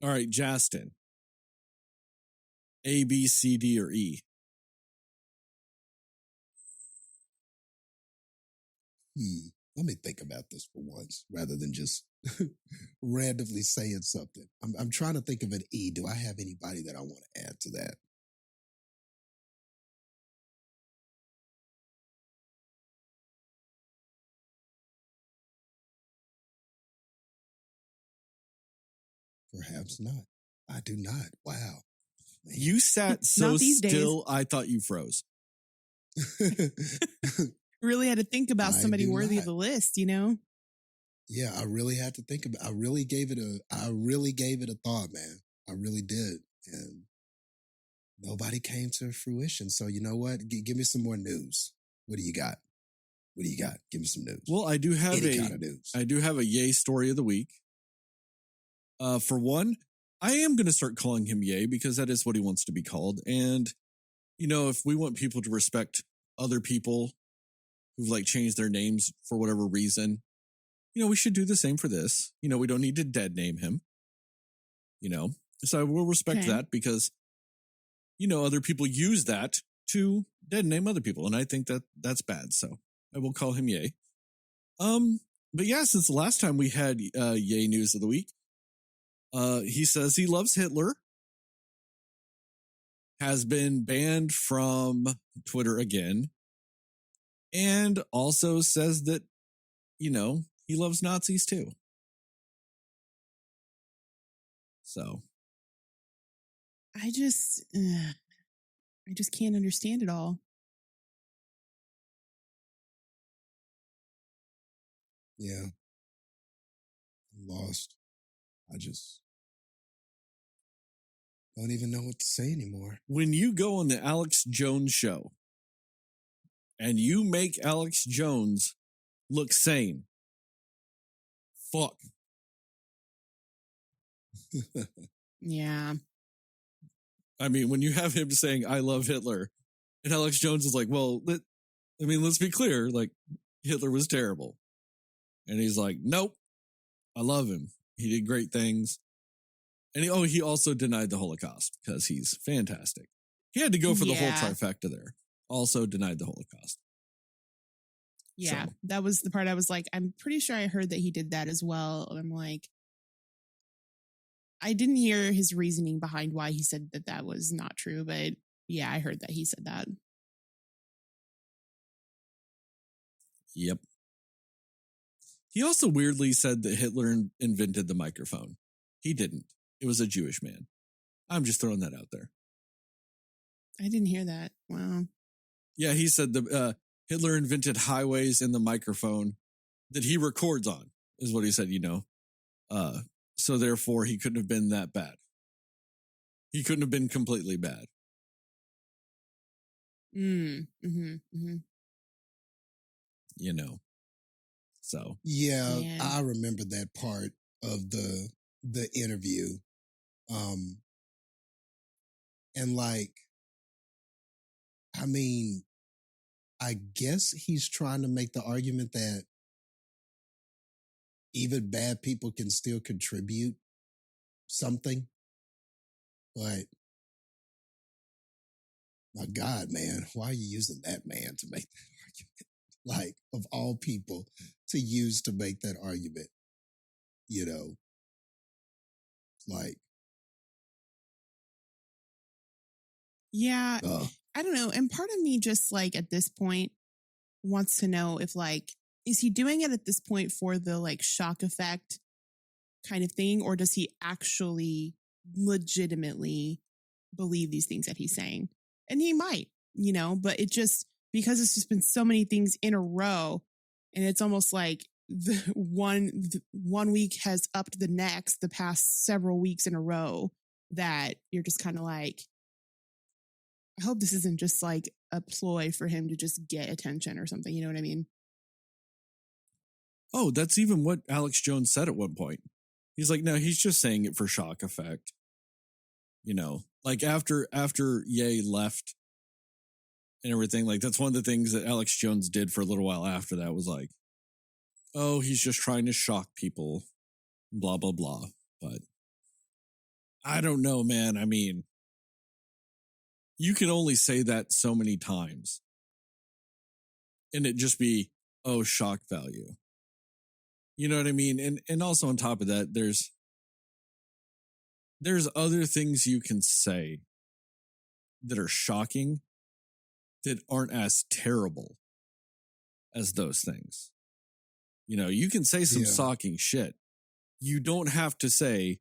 All right, Jastin. A, B, C, D, or E? Let me think about this for once rather than just randomly saying something. I'm trying to think of an E. Do I have anybody that I want to add to that? Perhaps not. I do not. Wow. Man. You sat so still, I thought you froze. Really had to think about somebody worthy of the list, you know? Yeah, I really had to think about. I really gave it a thought, man. I really did, and nobody came to fruition. So you know what? Give me some more news. What do you got? What do you got? Give me some news. Well, I do have Any kind of news. I do have a Yay story of the week. For one, I am going to start calling him Yay because that is what he wants to be called. And, you know, if we want people to respect other people who've like changed their names for whatever reason, you know, we should do the same for this. You know, we don't need to dead name him, you know, so I will respect that because, you know, other people use that to dead name other people. And I think that that's bad. So I will call him Yay. But yeah, since the last time we had Yay news of the week, he says he loves Hitler, has been banned from Twitter again, and also says that, you know, he loves Nazis too. So. I just can't understand it all. Yeah. I'm lost. I just don't even know what to say anymore. When you go on the Alex Jones show and you make Alex Jones look sane, fuck. Yeah. I mean, when you have him saying, I love Hitler, and Alex Jones is like, well, let's be clear, like, Hitler was terrible. And he's like, nope, I love him. He did great things. And he also denied the Holocaust because he's fantastic. He had to go for the whole trifecta there. Also denied the Holocaust. Yeah, so. That was the part I was like, I'm pretty sure I heard that he did that as well. I'm like, I didn't hear his reasoning behind why he said that that was not true. But yeah, I heard that he said that. Yep. He also weirdly said that Hitler invented the microphone. He didn't. It was a Jewish man. I'm just throwing that out there. I didn't hear that. Wow. Yeah, he said Hitler invented highways and the microphone that he records on, is what he said, you know. So therefore, he couldn't have been that bad. He couldn't have been completely bad. You know. So. Yeah, I remember that part of the interview. And like, I mean, I guess he's trying to make the argument that even bad people can still contribute something. But my God, man, why are you using that man to make that argument? Like, of all people to use to make that argument, you know, like. Yeah, I don't know. And part of me just like at this point wants to know if like, is he doing it at this point for the like shock effect kind of thing? Or does he actually legitimately believe these things that he's saying? And he might, you know, but it just, because it's just been so many things in a row and it's almost like the one week has upped the next, the past several weeks in a row, that you're just kind of like, I hope this isn't just like a ploy for him to just get attention or something. You know what I mean? Oh, that's even what Alex Jones said at one point. He's like, no, he's just saying it for shock effect. You know, like after Ye left and everything, like that's one of the things that Alex Jones did for a little while after that was like, oh, he's just trying to shock people, blah, blah, blah. But I don't know, man. I mean, you can only say that so many times and it just be, oh, shock value. You know what I mean? And also on top of that, there's other things you can say that are shocking that aren't as terrible as those things. You know, you can say some shocking shit. You don't have to say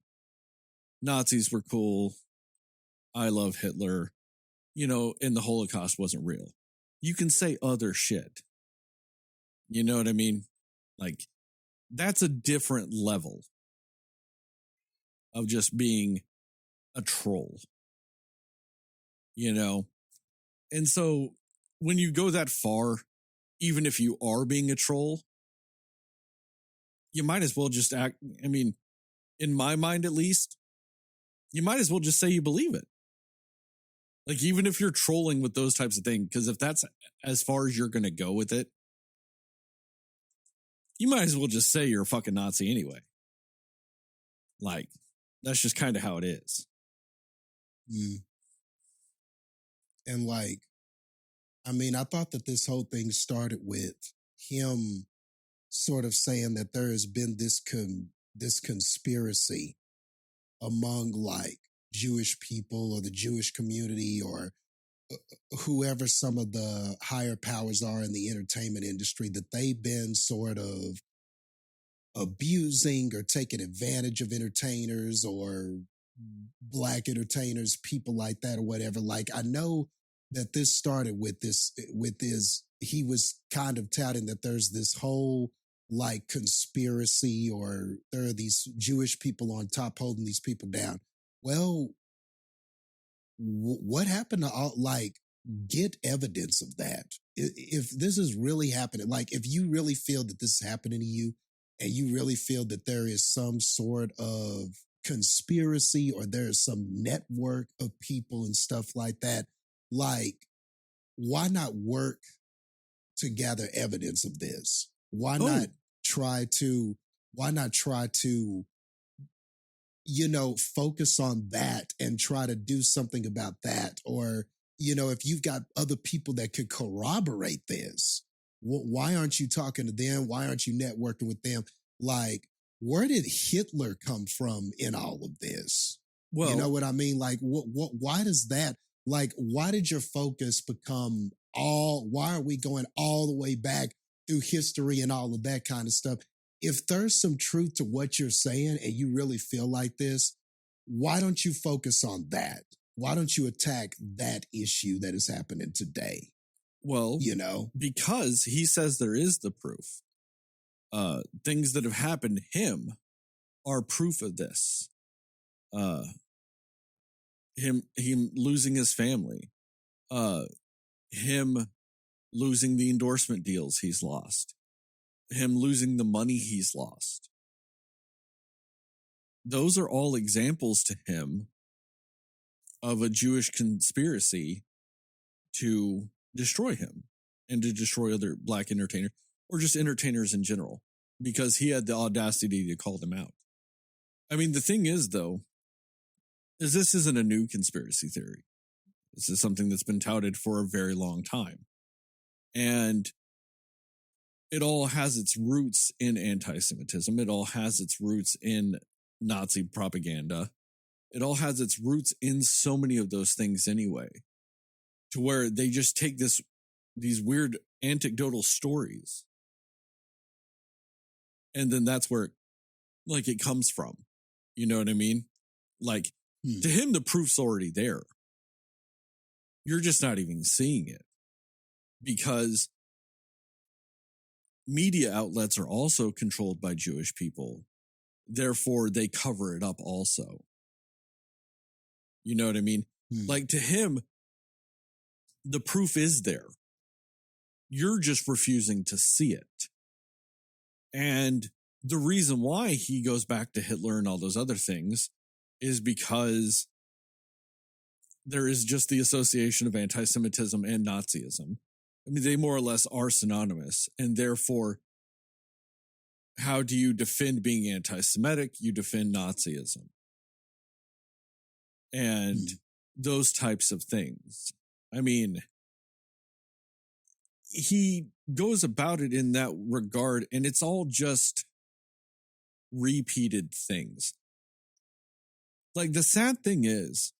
Nazis were cool. I love Hitler, you know, and the Holocaust wasn't real. You can say other shit. You know what I mean? Like, that's a different level of just being a troll, you know? And so when you go that far, even if you are being a troll, you might as well just act. I mean, in my mind, at least, you might as well just say you believe it. Like, even if you're trolling with those types of things, because if that's as far as you're going to go with it, you might as well just say you're a fucking Nazi anyway. Like, that's just kind of how it is. And like, I mean, I thought that this whole thing started with him sort of saying that there has been this conspiracy among like Jewish people or the Jewish community or whoever some of the higher powers are in the entertainment industry, that they've been sort of abusing or taking advantage of entertainers or Black entertainers, people like that or whatever. Like, I know that this started with this, he was kind of touting that there's this whole like conspiracy or there are these Jewish people on top holding these people down. Well, what happened to all, like, get evidence of that. If this is really happening, like if you really feel that this is happening to you and you really feel that there is some sort of conspiracy or there is some network of people and stuff like that, like, why not work to gather evidence of this? Why not try to, you know, focus on that and try to do something about that? Or, you know, if you've got other people that could corroborate this, why aren't you talking to them? Why aren't you networking with them? Like, where did Hitler come from in all of this? Well, you know what I mean? Like, why does that, like, why did your focus become why are we going all the way back through history and all of that kind of stuff? If there's some truth to what you're saying and you really feel like this, why don't you focus on that? Why don't you attack that issue that is happening today? Well, you know, because he says there is the proof. Things that have happened to him are proof of this. Him losing his family, him losing the endorsement deals he's lost, him losing the money he's lost. Those are all examples to him of a Jewish conspiracy to destroy him and to destroy other Black entertainers or just entertainers in general, because he had the audacity to call them out. I mean, the thing is, though, is this isn't a new conspiracy theory. This is something that's been touted for a very long time. And it all has its roots in anti-Semitism. It all has its roots in Nazi propaganda. It all has its roots in so many of those things anyway, to where they just take these weird anecdotal stories. And then that's where it comes from. You know what I mean? Like, to him, the proof's already there. You're just not even seeing it, because media outlets are also controlled by Jewish people. Therefore, they cover it up also. You know what I mean? Like, to him, the proof is there. You're just refusing to see it. And the reason why he goes back to Hitler and all those other things is because there is just the association of anti-Semitism and Nazism. I mean, they more or less are synonymous. And therefore, how do you defend being anti-Semitic? You defend Nazism. and those types of things. I mean, he goes about it in that regard, and it's all just repeated things. Like, the sad thing is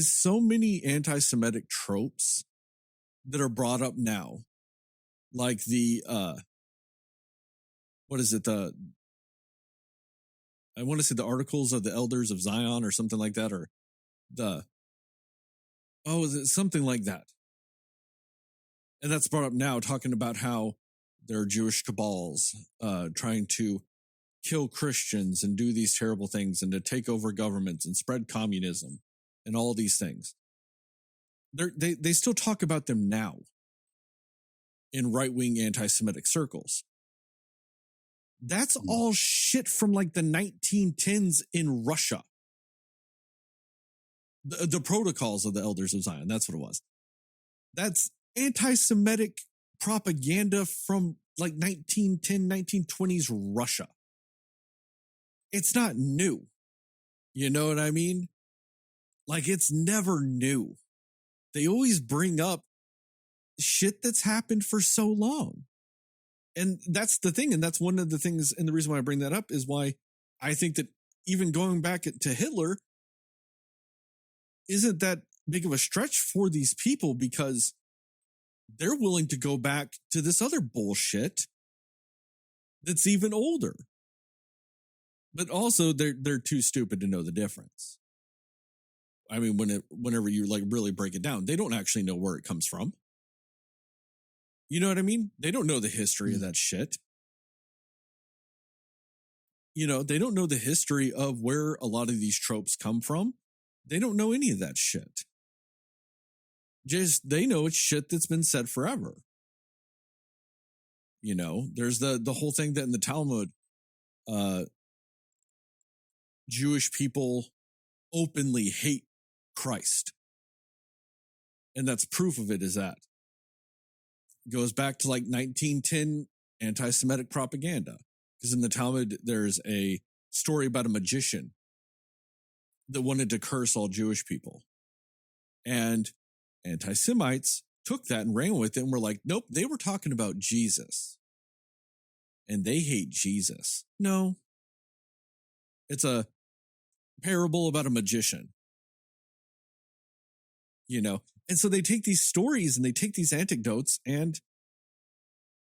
so many anti-Semitic tropes that are brought up now, like the what is it, I want to say the Articles of the Elders of Zion or something like that, or is it something like that? And that's brought up now, talking about how there are Jewish cabals trying to kill Christians and do these terrible things and to take over governments and spread communism and all these things. They still talk about them now in right-wing anti-Semitic circles. That's all shit from like the 1910s in Russia. The Protocols of the Elders of Zion, that's what it was. That's anti-Semitic propaganda from like 1910, 1920s Russia. It's not new. You know what I mean? Like, it's never new. They always bring up shit that's happened for so long. And that's the thing. And that's one of the things, and the reason why I bring that up is why I think that even going back to Hitler isn't that big of a stretch for these people, because they're willing to go back to this other bullshit that's even older. But also they're too stupid to know the difference. I mean, whenever you like really break it down, they don't actually know where it comes from. You know what I mean? They don't know the history of that shit. You know, they don't know the history of where a lot of these tropes come from. They don't know any of that shit. Just, they know it's shit that's been said forever. You know, there's the whole thing that in the Talmud, Jewish people openly hate Christ. And that's proof of it is that. It goes back to like 1910 anti-Semitic propaganda. Because in the Talmud, there's a story about a magician that wanted to curse all Jewish people. And anti-Semites took that and ran with it and were like, nope, they were talking about Jesus. And they hate Jesus. No. It's a parable about a magician. You know? And so they take these stories and they take these anecdotes, and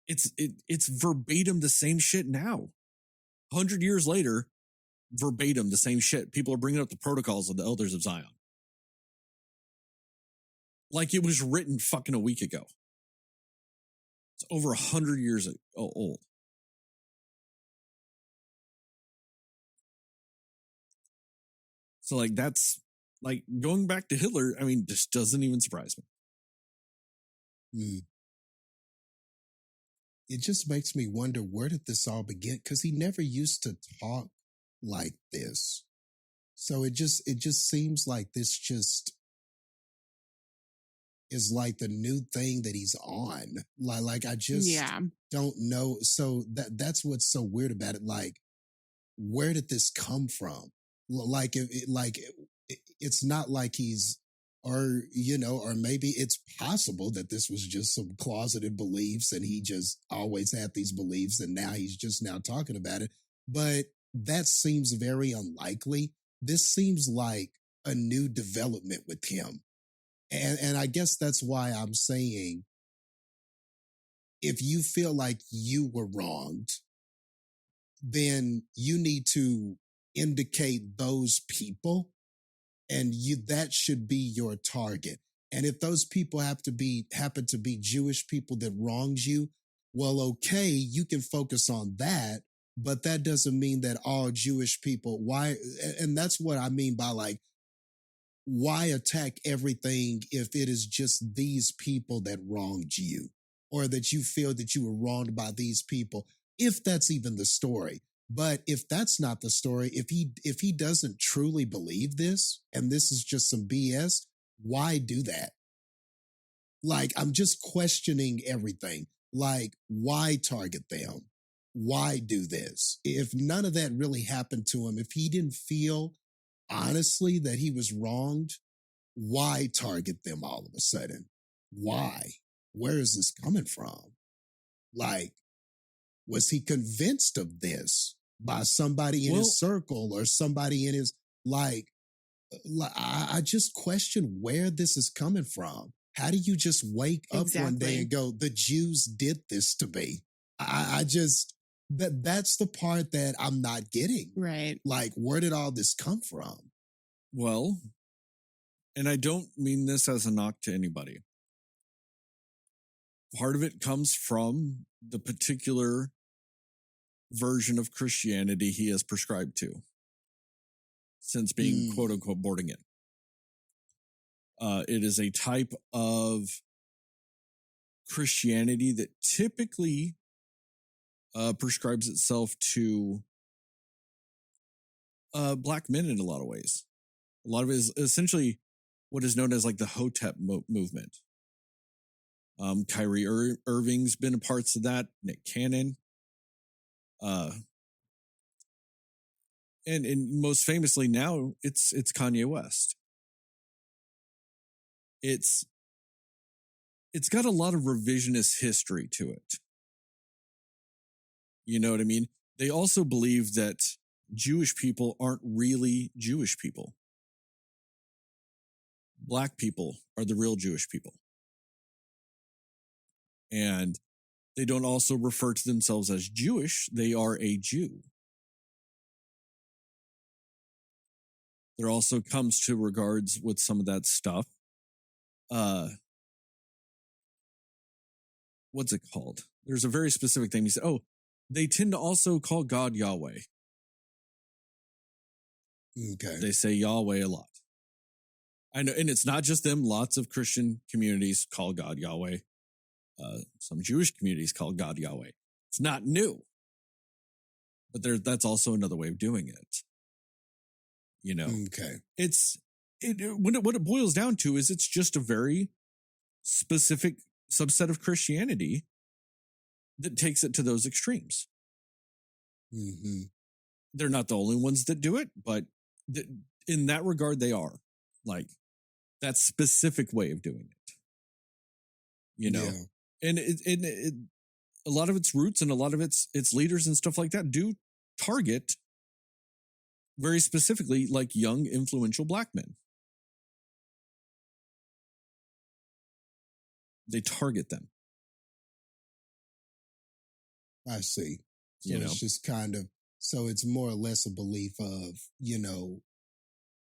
it's verbatim the same shit now. 100 years later, verbatim the same shit. People are bringing up the Protocols of the Elders of Zion. Like it was written fucking a week ago. It's over 100 years old. So like that's like going back to Hitler. I mean, this doesn't even surprise me. It just makes me wonder, where did this all begin? Because he never used to talk like this. So it just seems like this just is like the new thing that he's on. Like I just don't know. So that's what's so weird about it. Like, where did this come from? Like, it's not like he's, or, you know, or maybe it's possible that this was just some closeted beliefs and he just always had these beliefs and now he's just now talking about it. But that seems very unlikely. This seems like a new development with him. And I guess that's why I'm saying, if you feel like you were wronged, then you need to indicate those people, and that should be your target. And if those people happen to be Jewish people that wronged you, well, okay, you can focus on that, but that doesn't mean that all Jewish people, why? And that's what I mean by like, why attack everything if it is just these people that wronged you, or that you feel that you were wronged by these people, if that's even the story. But if that's not the story, if he doesn't truly believe this, and this is just some BS, why do that? Like, I'm just questioning everything. Like, why target them? Why do this? If none of that really happened to him, if he didn't feel honestly that he was wronged, why target them all of a sudden? Why? Where is this coming from? Like, was he convinced of this by somebody in his circle or somebody in his, I just question where this is coming from. How do you just wake up one day and go, the Jews did this to me? I just, that's the part that I'm not getting. Right. Like, where did all this come from? Well, and I don't mean this as a knock to anybody. Part of it comes from the particular version of Christianity he has prescribed to since being quote unquote born again. It is a type of Christianity that typically prescribes itself to black men in a lot of ways. A lot of it is essentially what is known as like the Hotep movement. Kyrie Irving's been a parts of that. Nick Cannon. And most famously now, it's Kanye West. It's got a lot of revisionist history to it. You know what I mean? They also believe that Jewish people aren't really Jewish people. Black people are the real Jewish people. And they don't also refer to themselves as Jewish. They are a Jew. There also comes to regards with some of that stuff. What's it called? There's a very specific thing. He said, they tend to also call God Yahweh. Okay. They say Yahweh a lot. I know, and it's not just them. Lots of Christian communities call God Yahweh. Some Jewish communities call God Yahweh. It's not new. But that's also another way of doing it. You know? Okay. What it boils down to is it's just a very specific subset of Christianity that takes it to those extremes. Mm-hmm. They're not the only ones that do it, but in that regard, they are. Like, that specific way of doing it. You know? Yeah. And it a lot of its roots and a lot of its leaders and stuff like that do target very specifically like young, influential black men. They target them. I see. So You know? it's just kind of, so it's more or less a belief of,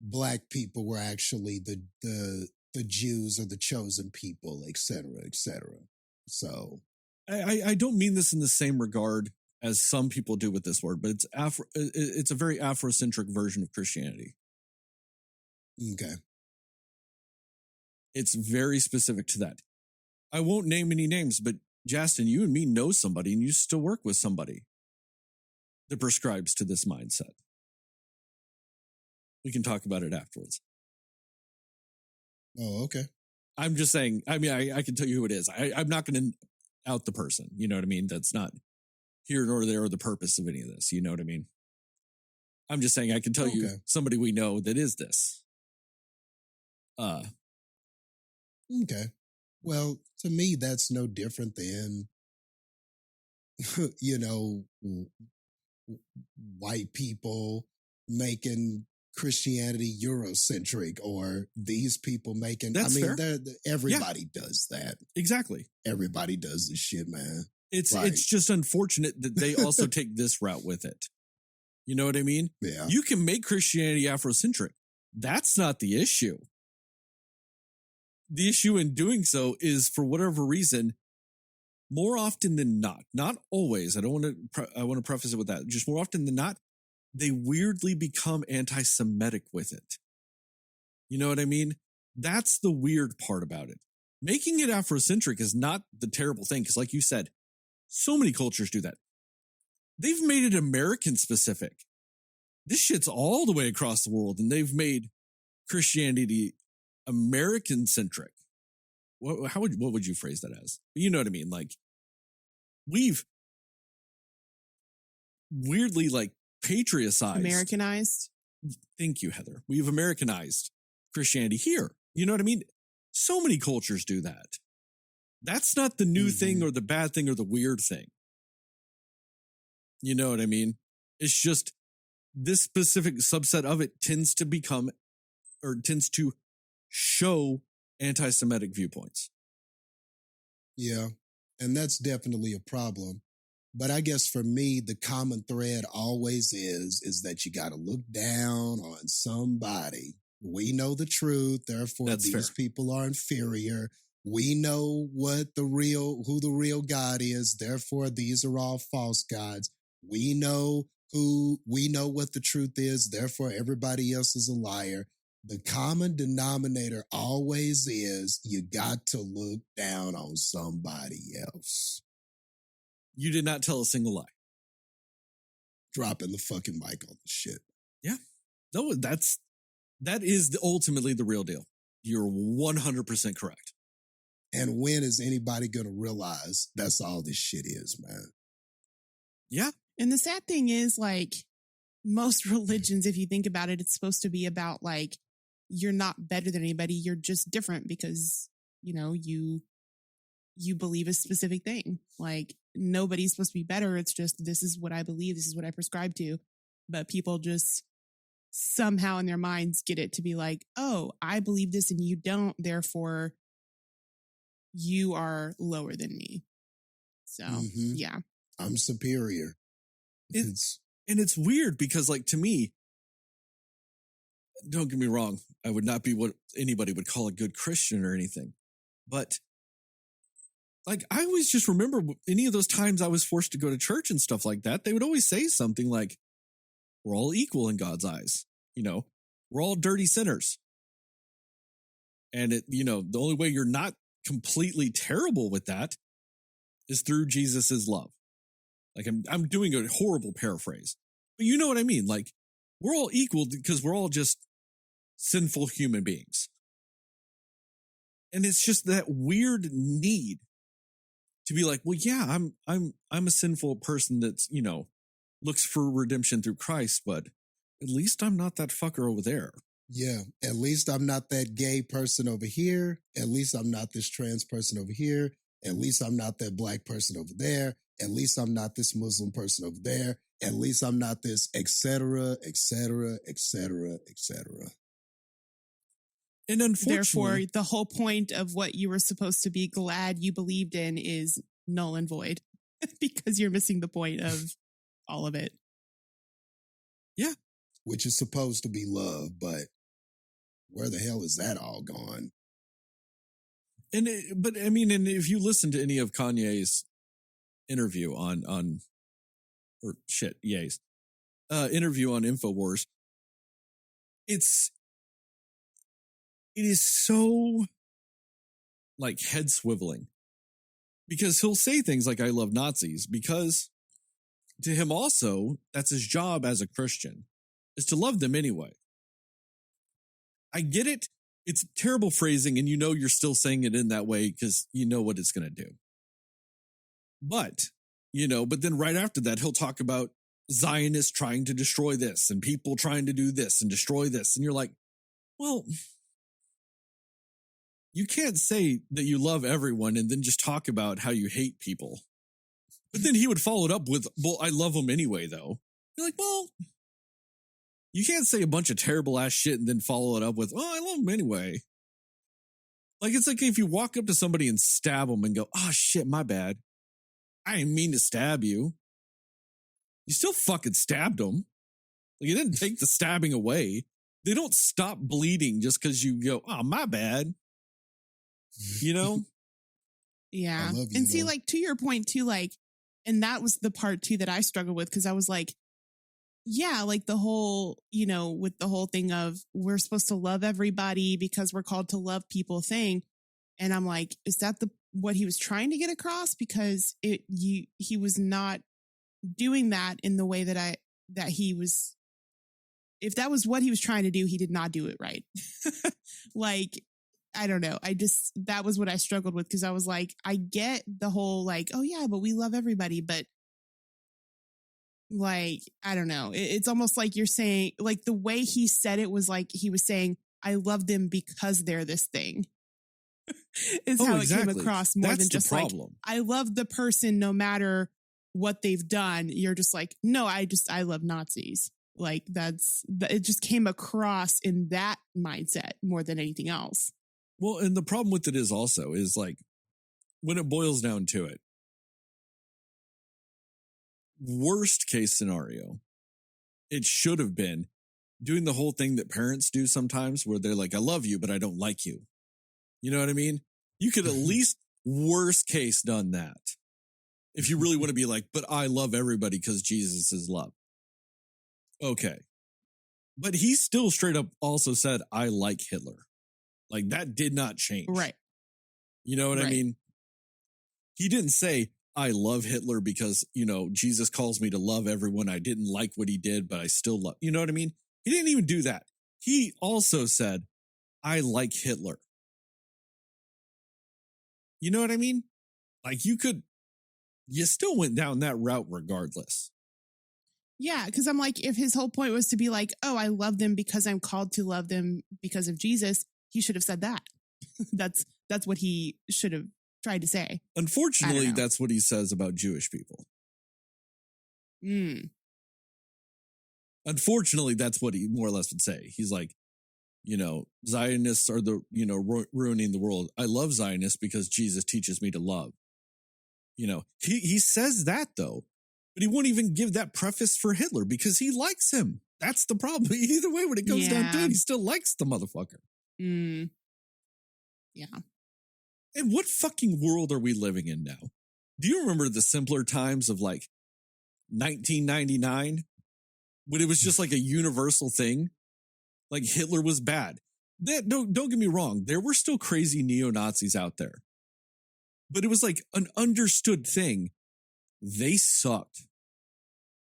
black people were actually the Jews or the chosen people, et cetera, et cetera. So I don't mean this in the same regard as some people do with this word, but it's a very Afrocentric version of Christianity. Okay. It's very specific to that. I won't name any names, but Jastin, you and me know somebody and you still work with somebody that prescribes to this mindset. We can talk about it afterwards. Oh, okay. I'm just saying, I mean, I can tell you who it is. I'm not going to out the person. You know what I mean? That's not here nor there or the purpose of any of this. You know what I mean? I'm just saying I can tell you somebody we know that is this. Okay. Well, to me, that's no different than, white people making Christianity Eurocentric, or these people making, fair. Everybody does that. Exactly. Everybody does this shit, man. It's just unfortunate that they also take this route with it. You know what I mean? Yeah. You can make Christianity Afrocentric. That's not the issue. The issue in doing so is, for whatever reason, more often than not always. I want to preface it with that. Just more often than not, they weirdly become anti-Semitic with it. You know what I mean? That's the weird part about it. Making it Afrocentric is not the terrible thing, because like you said, so many cultures do that. They've made it American specific. This shit's all the way across the world, and they've made Christianity American centric. What would you phrase that as? You know what I mean? Like, we've weirdly like patriotized, Americanized. thank you, Heather. We've Americanized Christianity here. You know what I mean? So many cultures do that. That's not the new thing or the bad thing or the weird thing. You know what I mean? It's just this specific subset of it tends to become or tends to show anti-Semitic viewpoints. Yeah. And that's definitely a problem. But I guess for me, the common thread always is that you got to look down on somebody. We know the truth. Therefore, That's these fair. people are inferior. We know who the real God is. Therefore, these are all false gods. We know what the truth is. Therefore, everybody else is a liar. The common denominator always is you got to look down on somebody else. You did not tell a single lie. Dropping the fucking mic on the shit. Yeah. No, that is ultimately the real deal. You're 100% correct. And when is anybody going to realize that's all this shit is, man? Yeah. And the sad thing is, like, most religions, if you think about it, it's supposed to be about, like, you're not better than anybody. You're just different because, you know, you believe a specific thing. Like, nobody's supposed to be better. It's just, this is what I believe. This is what I prescribe to. But people just somehow in their minds get it to be like, oh, I believe this and you don't. Therefore, you are lower than me. So, yeah. I'm superior. And it's weird because, like, to me, don't get me wrong, I would not be what anybody would call a good Christian or anything. But, like, I always just remember any of those times I was forced to go to church and stuff like that, they would always say something like, we're all equal in God's eyes. You know, we're all dirty sinners. And, the only way you're not completely terrible with that is through Jesus's love. Like, I'm doing a horrible paraphrase, but you know what I mean? Like, we're all equal because we're all just sinful human beings. And it's just that weird need to be like, well, yeah, I'm a sinful person that's, looks for redemption through Christ, but at least I'm not that fucker over there. Yeah, at least I'm not that gay person over here. At least I'm not this trans person over here. At least I'm not that black person over there. At least I'm not this Muslim person over there. At least I'm not this, et cetera, et cetera, et cetera, et cetera. And unfortunately, therefore, the whole point of what you were supposed to be glad you believed in is null and void because you're missing the point of all of it. Yeah. Which is supposed to be love, but where the hell is that all gone? And if you listen to any of Kanye's interview interview on InfoWars, it is so like head swiveling because he'll say things like, I love Nazis, because to him also, that's his job as a Christian, is to love them anyway. I get it. It's terrible phrasing, and you're still saying it in that way because you know what it's going to do. But then right after that, he'll talk about Zionists trying to destroy this and people trying to do this and destroy this. And you're like, well, you can't say that you love everyone and then just talk about how you hate people. But then he would follow it up with, well, I love them anyway, though. You're like, well, you can't say a bunch of terrible ass shit and then follow it up with, oh, I love them anyway. Like, it's like if you walk up to somebody and stab them and go, oh shit, my bad. I didn't mean to stab you. You still fucking stabbed them. Like, you didn't take the stabbing away. They don't stop bleeding just because you go, oh, my bad. Yeah. You, and see, like, to your point too, like, and that was the part too that I struggled with, because I was like, yeah, like the whole, with the whole thing of we're supposed to love everybody because we're called to love people thing. And I'm like, is that what he was trying to get across? Because he was not doing that in the way that he was. If that was what he was trying to do, he did not do it right. Like, I don't know. That was what I struggled with, because I was like, I get the whole like, oh yeah, but we love everybody. But like, I don't know. It's almost like you're saying, like the way he said it was like he was saying, I love them because they're this thing. Is how it came across more than just like, I love the person no matter what they've done. You're just like, no, I love Nazis. Like it just came across in that mindset more than anything else. Well, and the problem with it is also is like when it boils down to it, worst case scenario, it should have been doing the whole thing that parents do sometimes where they're like, I love you, but I don't like you. You know what I mean? You could at least worst case done that. If you really want to be like, but I love everybody because Jesus is love. Okay. But he still straight up also said, I like Hitler. Like that did not change. Right. You know what I mean? He didn't say, I love Hitler because, you know, Jesus calls me to love everyone. I didn't like what he did, but I still love, you know what I mean? He didn't even do that. He also said, I like Hitler. You know what I mean? Like you still went down that route regardless. Yeah, because I'm like, if his whole point was to be like, oh, I love them because I'm called to love them because of Jesus, he should have said that. That's what he should have tried to say. Unfortunately, that's what he says about Jewish people. Unfortunately, that's what he more or less would say. He's like, you know, Zionists are ruining the world. I love Zionists because Jesus teaches me to love. You know, he says that though, but he won't even give that preface for Hitler because he likes him. That's the problem. Either way, when it comes down to it, he still likes the motherfucker. Yeah. And what fucking world are we living in now? Do you remember the simpler times of like 1999 when it was just like a universal thing? Like Hitler was bad. Don't get me wrong. There were still crazy neo-Nazis out there. But it was like an understood thing. They sucked.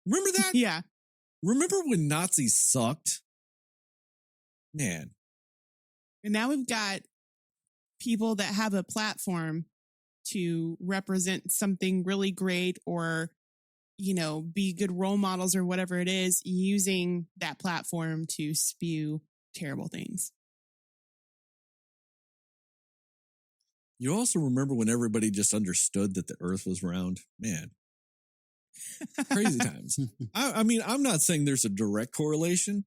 Remember that? Yeah. Remember when Nazis sucked? Man. And now we've got people that have a platform to represent something really great or, you know, be good role models or whatever it is, using that platform to spew terrible things. You also remember when everybody just understood that the earth was round? Man. Crazy times. I mean, I'm not saying there's a direct correlation,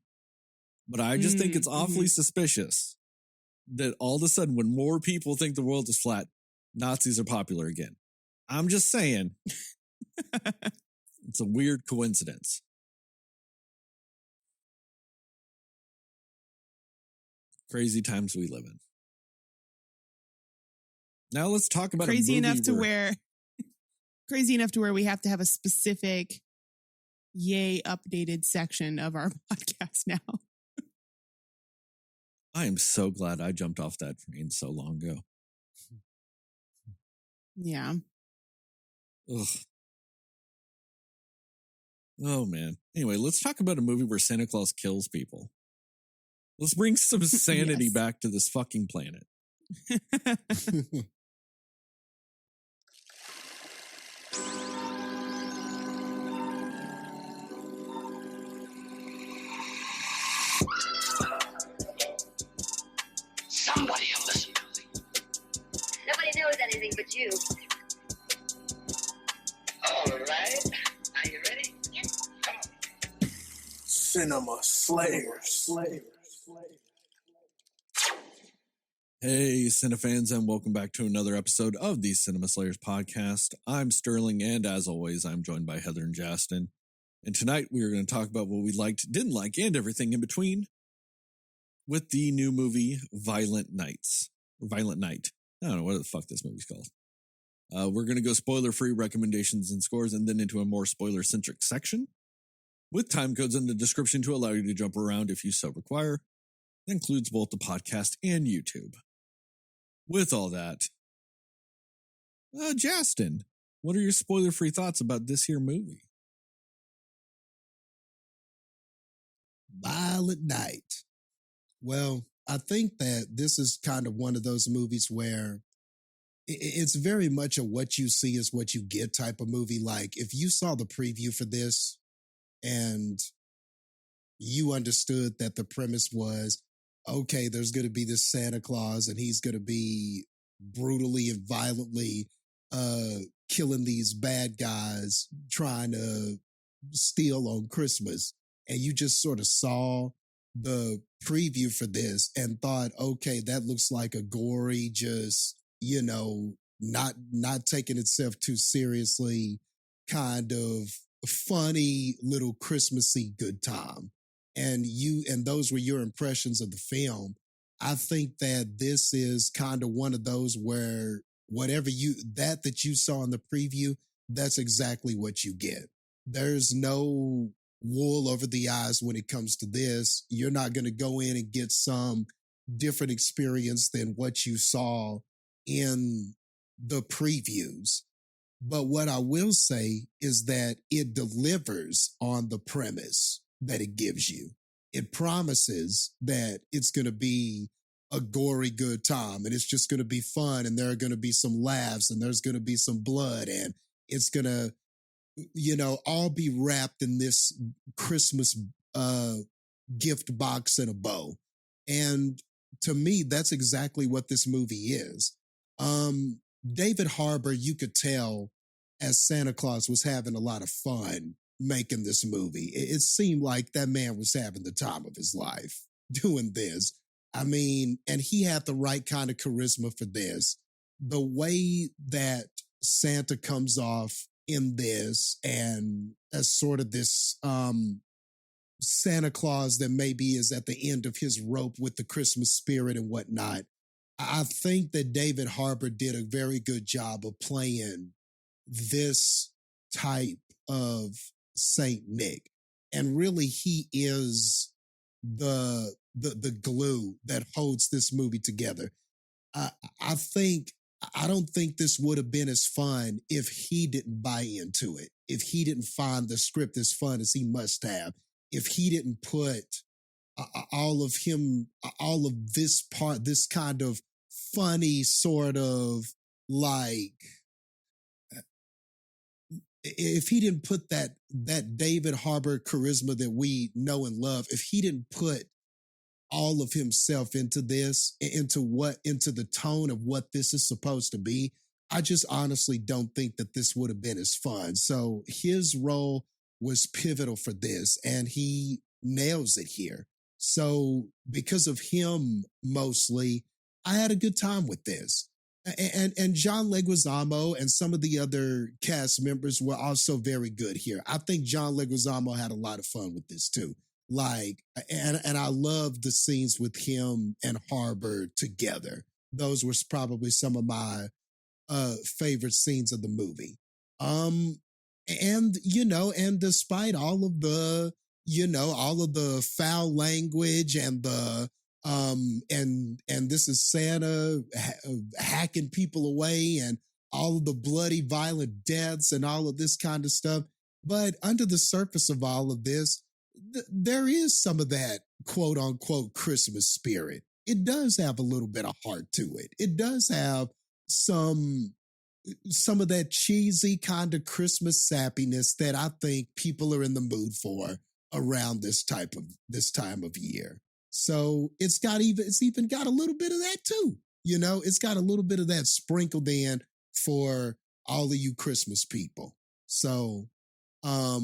but I just think it's awfully suspicious that all of a sudden when more people think the world is flat, Nazis are popular again. I'm just saying. It's a weird coincidence. Crazy times we live in. Now let's talk about crazy enough to where we have to have a specific yay updated section of our podcast now. I am so glad I jumped off that train so long ago. Yeah. Ugh. Oh, man. Anyway, let's talk about a movie where Santa Claus kills people. Let's bring some sanity back to this fucking planet. Somebody will listen to me. Nobody knows anything but you. All right. Are you ready? Yes. Come on. Cinema Slayers. Hey, Cinefans, and welcome back to another episode of the Cinema Slayers podcast. I'm Sterling, and as always, I'm joined by Heather and Jastin. And tonight we are going to talk about what we liked, didn't like, and everything in between with the new movie Violent Night. I don't know what the fuck this movie's called. We're going to go spoiler-free recommendations and scores and then into a more spoiler-centric section with time codes in the description to allow you to jump around if you so require. That includes both the podcast and YouTube. With all that, Jastin, what are your spoiler-free thoughts about this here movie? Violent Night. Well, I think that this is kind of one of those movies where it's very much a what you see is what you get type of movie. Like if you saw the preview for this, and you understood that the premise was, okay, there's going to be this Santa Claus and he's going to be brutally and violently killing these bad guys trying to steal on Christmas. And you just sort of saw the preview for this and thought, okay, that looks like a gory, just, not taking itself too seriously, kind of funny little Christmassy good time. And those were your impressions of the film. I think that this is kind of one of those where whatever that you saw in the preview, that's exactly what you get. There's no wool over the eyes when it comes to this. You're not going to go in and get some different experience than what you saw in the previews. But what I will say is that it delivers on the premise that it gives you. It promises that it's going to be a gory good time and it's just going to be fun and there are going to be some laughs and there's going to be some blood and it's going to, all be wrapped in this Christmas gift box and a bow. And to me, that's exactly what this movie is. David Harbour, you could tell as Santa Claus was having a lot of fun making this movie. It seemed like that man was having the time of his life doing this. I mean, and he had the right kind of charisma for this. The way that Santa comes off in this and as sort of this Santa Claus that maybe is at the end of his rope with the Christmas spirit and whatnot, I think that David Harbour did a very good job of playing this type of Saint Nick. And really, he is the glue that holds this movie together. I don't think this would have been as fun if he didn't buy into it, if he didn't find the script as fun as he must have, if he didn't put all of this kind of funny sort of like, if he didn't put that David Harbour charisma that we know and love, if he didn't put all of himself into this, into the tone of what this is supposed to be, I just honestly don't think that this would have been as fun. So his role was pivotal for this, and he nails it here. So because of him, mostly, I had a good time with this. And John Leguizamo and some of the other cast members were also very good here. I think John Leguizamo had a lot of fun with this too. And I love the scenes with him and Harbour together. Those were probably some of my favorite scenes of the movie. And despite all of the foul language and the and this is Santa hacking people away and all of the bloody, violent deaths and all of this kind of stuff. But under the surface of all of this, there is some of that quote unquote Christmas spirit. It does have a little bit of heart to it. It does have some of that cheesy kind of Christmas sappiness that I think people are in the mood for around this time of year. So it's even got a little bit of that too. It's got a little bit of that sprinkled in for all of you Christmas people. So I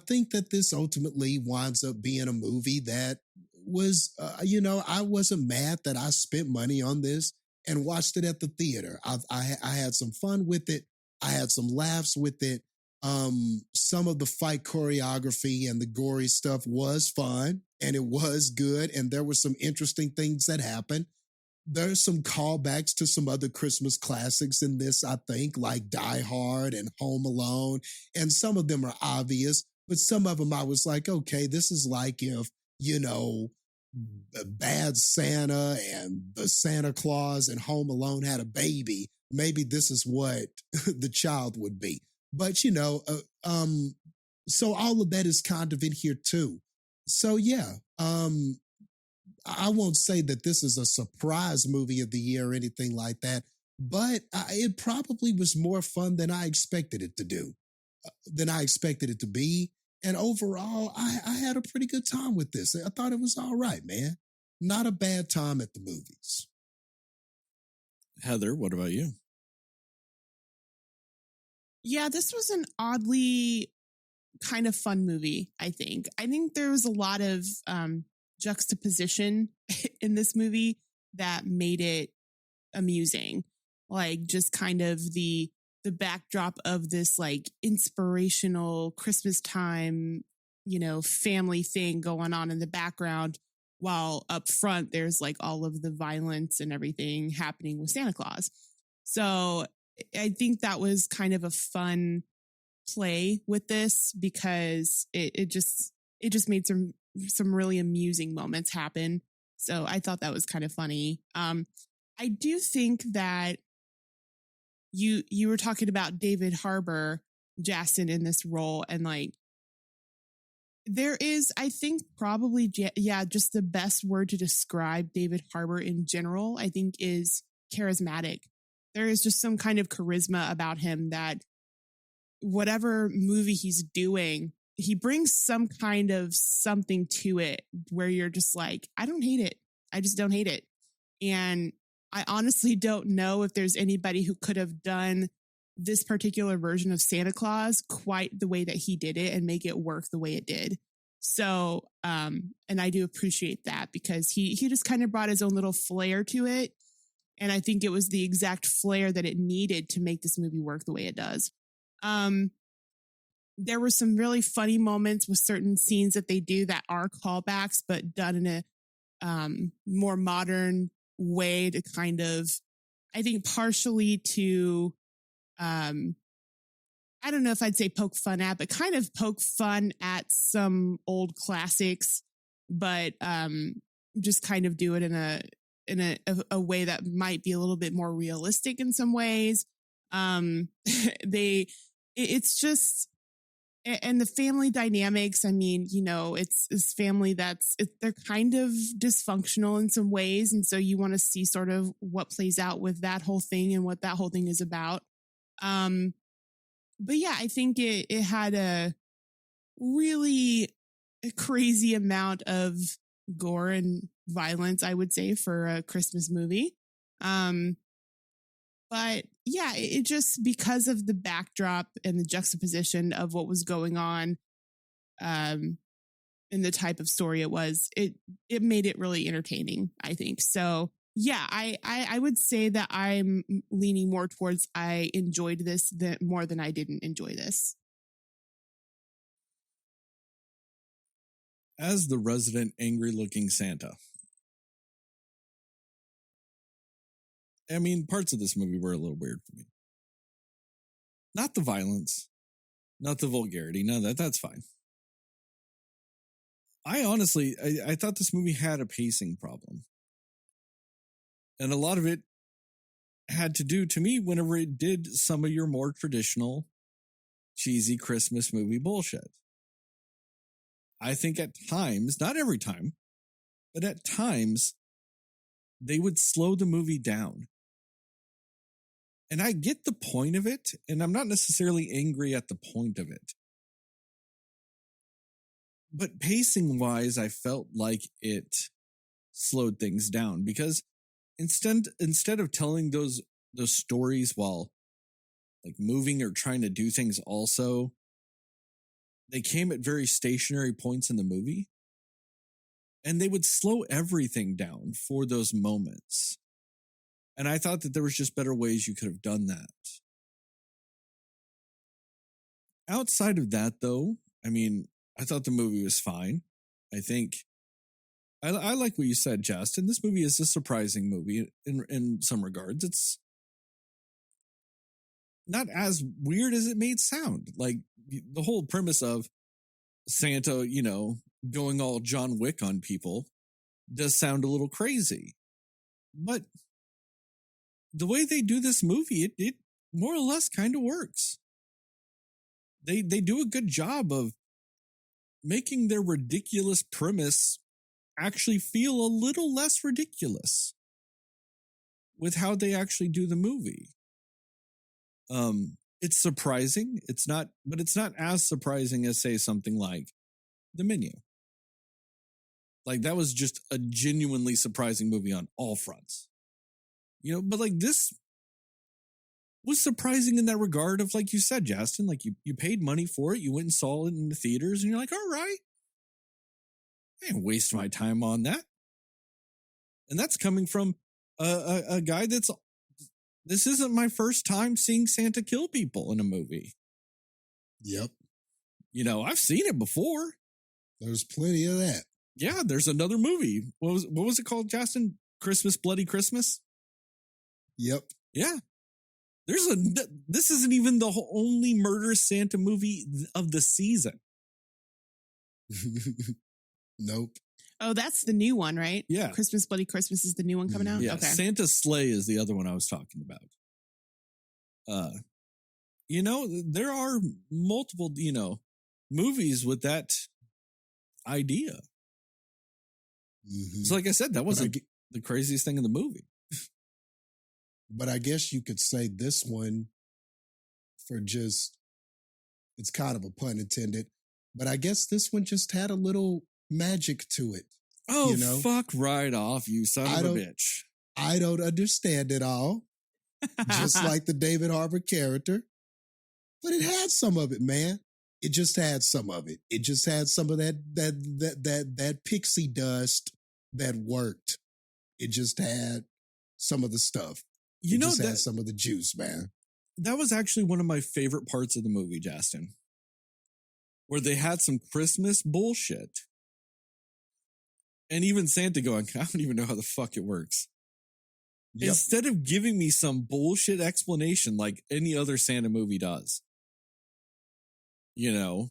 think that this ultimately winds up being a movie that was, I wasn't mad that I spent money on this and watched it at the theater. I had some fun with it. I had some laughs with it. Some of the fight choreography and the gory stuff was fun and it was good. And there were some interesting things that happened. There's some callbacks to some other Christmas classics in this, I think, like Die Hard and Home Alone. And some of them are obvious, but some of them I was like, okay, this is like if, Bad Santa and the Santa Claus and Home Alone had a baby. Maybe this is what the child would be. But, so all of that is kind of in here too. So, yeah, I won't say that this is a surprise movie of the year or anything like that, but it probably was more fun than I expected it to be. And overall, I had a pretty good time with this. I thought it was all right, man. Not a bad time at the movies. Heather, what about you? Yeah, this was an oddly kind of fun movie, I think. I think there was a lot of juxtaposition in this movie that made it amusing. Like just kind of the backdrop of this like inspirational Christmas time, family thing going on in the background, while up front there's like all of the violence and everything happening with Santa Claus. So I think that was kind of a fun play with this because it just made some really amusing moments happen. So I thought that was kind of funny. I do think that you were talking about David Harbour, Jastin, in this role, and like there is, I think probably, just the best word to describe David Harbour in general, I think, is charismatic. There is just some kind of charisma about him that whatever movie he's doing, he brings some kind of something to it where you're just like, I don't hate it. I just don't hate it. And I honestly don't know if there's anybody who could have done this particular version of Santa Claus quite the way that he did it and make it work the way it did. So, and I do appreciate that because he just kind of brought his own little flair to it. And I think it was the exact flair that it needed to make this movie work the way it does. There were some really funny moments with certain scenes that they do that are callbacks, but done in a more modern way to kind of, I think, partially to, I don't know if I'd say poke fun at, but kind of poke fun at some old classics, but just kind of do it in a way that might be a little bit more realistic in some ways. It's just, and the family dynamics, I mean, it's family they're kind of dysfunctional in some ways. And so you want to see sort of what plays out with that whole thing and what that whole thing is about. But yeah, I think it had a really crazy amount of gore and violence, I would say, for a Christmas movie. But yeah, it just, because of the backdrop and the juxtaposition of what was going on, and the type of story it was, it made it really entertaining, I think. So yeah, I would say that I'm leaning more towards I enjoyed this more than I didn't enjoy this. As the resident angry-looking Santa, I mean, parts of this movie were a little weird for me. Not the violence, not the vulgarity. No, that's fine. I honestly, I thought this movie had a pacing problem. And a lot of it had to do, to me, whenever it did some of your more traditional, cheesy Christmas movie bullshit. I think at times, not every time, but at times, they would slow the movie down. And I get the point of it, and I'm not necessarily angry at the point of it. But pacing-wise, I felt like it slowed things down because instead of telling those stories while like moving or trying to do things also, they came at very stationary points in the movie, and they would slow everything down for those moments. And I thought that there was just better ways you could have done that. Outside of that, though, I mean, I thought the movie was fine. I think I like what you said, Justin. This movie is a surprising movie in some regards. It's not as weird as it made sound. Like the whole premise of Santa, going all John Wick on people does sound a little crazy. But the way they do this movie, it more or less kind of works. They do a good job of making their ridiculous premise actually feel a little less ridiculous with how they actually do the movie. It's surprising. It's not, but it's not as surprising as, say, something like The Menu. Like, that was just a genuinely surprising movie on all fronts. You know, but like this was surprising in that regard of, like you said, Jastin, like you paid money for it. You went and saw it in the theaters and you're like, all right, I ain't waste my time on that. And that's coming from a guy this isn't my first time seeing Santa kill people in a movie. Yep. You know, I've seen it before. There's plenty of that. Yeah, there's another movie. What was it called, Jastin? Christmas, Bloody Christmas? Yep. Yeah. This isn't even the only murderous Santa movie of the season. Nope. Oh, that's the new one, right? Yeah. Christmas, Bloody Christmas is the new one coming out? Yeah. Okay. Santa's Sleigh is the other one I was talking about. You know, there are multiple, you know, movies with that idea. Mm-hmm. So like I said, that wasn't the craziest thing in the movie. But I guess you could say this one for just, it's kind of a pun intended, but I guess this one just had a little magic to it. Oh, you know? Fuck right off, you son of a bitch. I don't understand it all, just like the David Harbour character, but it had some of it, man. It just had some of it. It just had some of that pixie dust that worked. It just had some of the stuff. You know, just had some of the juice, man. That was actually one of my favorite parts of the movie, Jastin, where they had some Christmas bullshit. And even Santa going, I don't even know how the fuck it works. Yep. Instead of giving me some bullshit explanation like any other Santa movie does. You know?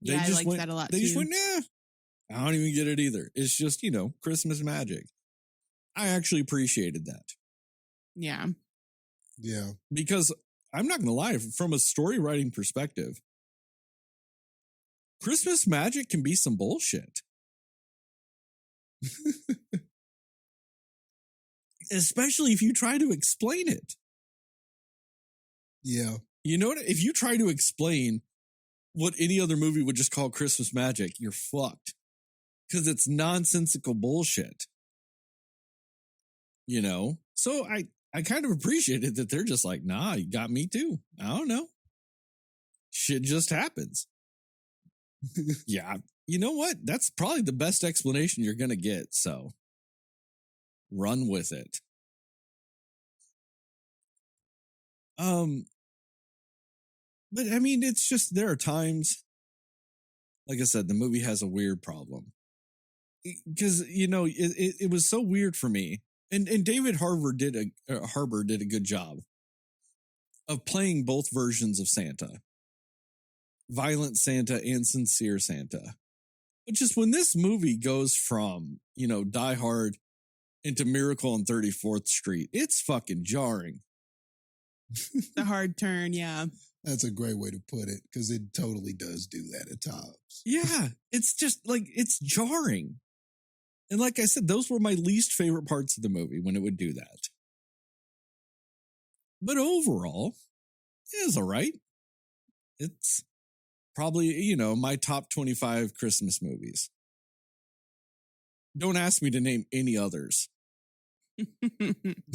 Yeah, I like that a lot They too. just went, nah, I don't even get it either. It's just, you know, Christmas magic. I actually appreciated that. Yeah. Yeah. Because I'm not going to lie, from a story writing perspective, Christmas magic can be some bullshit. Especially if you try to explain it. Yeah. You know what? If you try to explain what any other movie would just call Christmas magic, you're fucked. Because it's nonsensical bullshit. You know? So I kind of appreciated that they're just like, nah, you got me too. I don't know. Shit just happens. Yeah. You know what? That's probably the best explanation you're going to get. So run with it. But I mean, it's just, there are times, like I said, the movie has a weird problem. Because, you know, it was so weird for me. And David Harbour did a good job of playing both versions of Santa. Violent Santa and sincere Santa. But just when this movie goes from, you know, Die Hard into Miracle on 34th Street, it's fucking jarring. The hard turn, yeah. That's a great way to put it, because it totally does do that at times. Yeah, it's just like, it's jarring. And like I said, those were my least favorite parts of the movie when it would do that. But overall, it was all right. It's probably, you know, my top 25 Christmas movies. Don't ask me to name any others.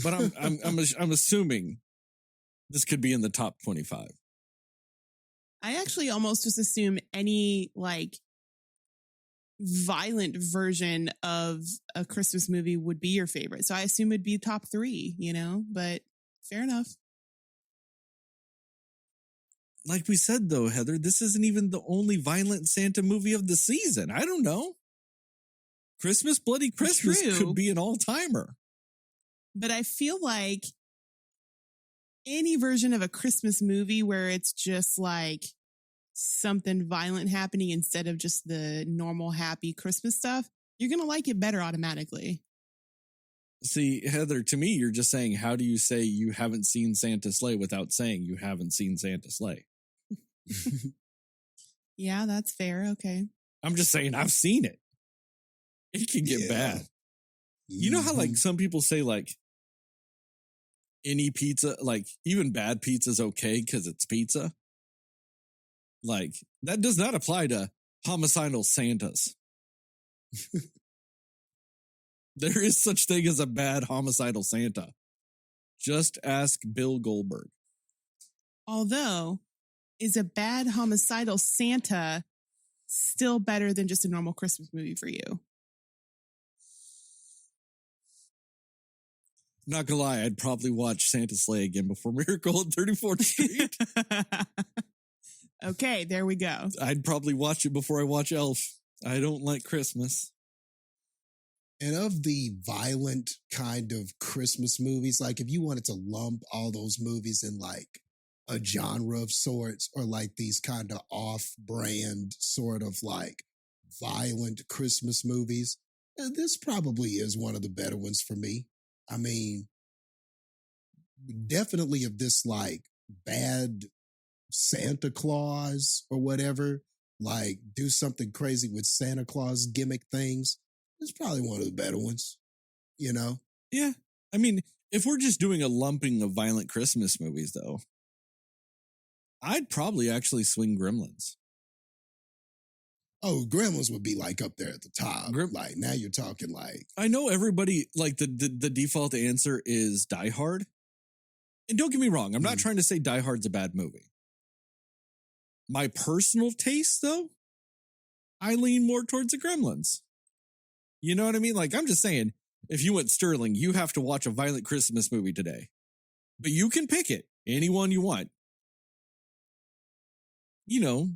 But I'm assuming this could be in the top 25. I actually almost just assume any like violent version of a Christmas movie would be your favorite. So I assume it'd be top 3, you know, but fair enough. Like we said, though, Heather, this isn't even the only violent Santa movie of the season. I don't know. Christmas, Bloody Christmas could be an all-timer. But I feel like any version of a Christmas movie where it's just like something violent happening instead of just the normal happy Christmas stuff, you're going to like it better automatically. See, Heather, to me, you're just saying, how do you say you haven't seen Santa's Sleigh without saying you haven't seen Santa's Sleigh? Yeah, that's fair. Okay. I'm just saying I've seen it. It can get bad. You know how like some people say like, any pizza, like even bad pizza is okay because it's pizza. Like that does not apply to homicidal Santas. There is such thing as a bad homicidal Santa. Just ask Bill Goldberg. Although, is a bad homicidal Santa still better than just a normal Christmas movie for you? Not gonna lie, I'd probably watch Santa's Sleigh again before Miracle on 34th Street. Okay, there we go. I'd probably watch it before I watch Elf. I don't like Christmas. And of the violent kind of Christmas movies, like if you wanted to lump all those movies in like a genre of sorts, or like these kind of off-brand sort of like violent Christmas movies, this probably is one of the better ones for me. I mean, definitely of this like bad Santa Claus or whatever, like do something crazy with Santa Claus gimmick things. It's probably one of the better ones, you know? Yeah. I mean, if we're just doing a lumping of violent Christmas movies, though, I'd probably actually swing Gremlins. Oh, Gremlins would be like up there at the top. Like now you're talking like. I know everybody, like the default answer is Die Hard. And don't get me wrong, I'm not trying to say Die Hard's a bad movie. My personal taste, though, I lean more towards the Gremlins. You know what I mean? Like, I'm just saying, if you went Sterling, you have to watch a violent Christmas movie today. But you can pick it, anyone you want. You know,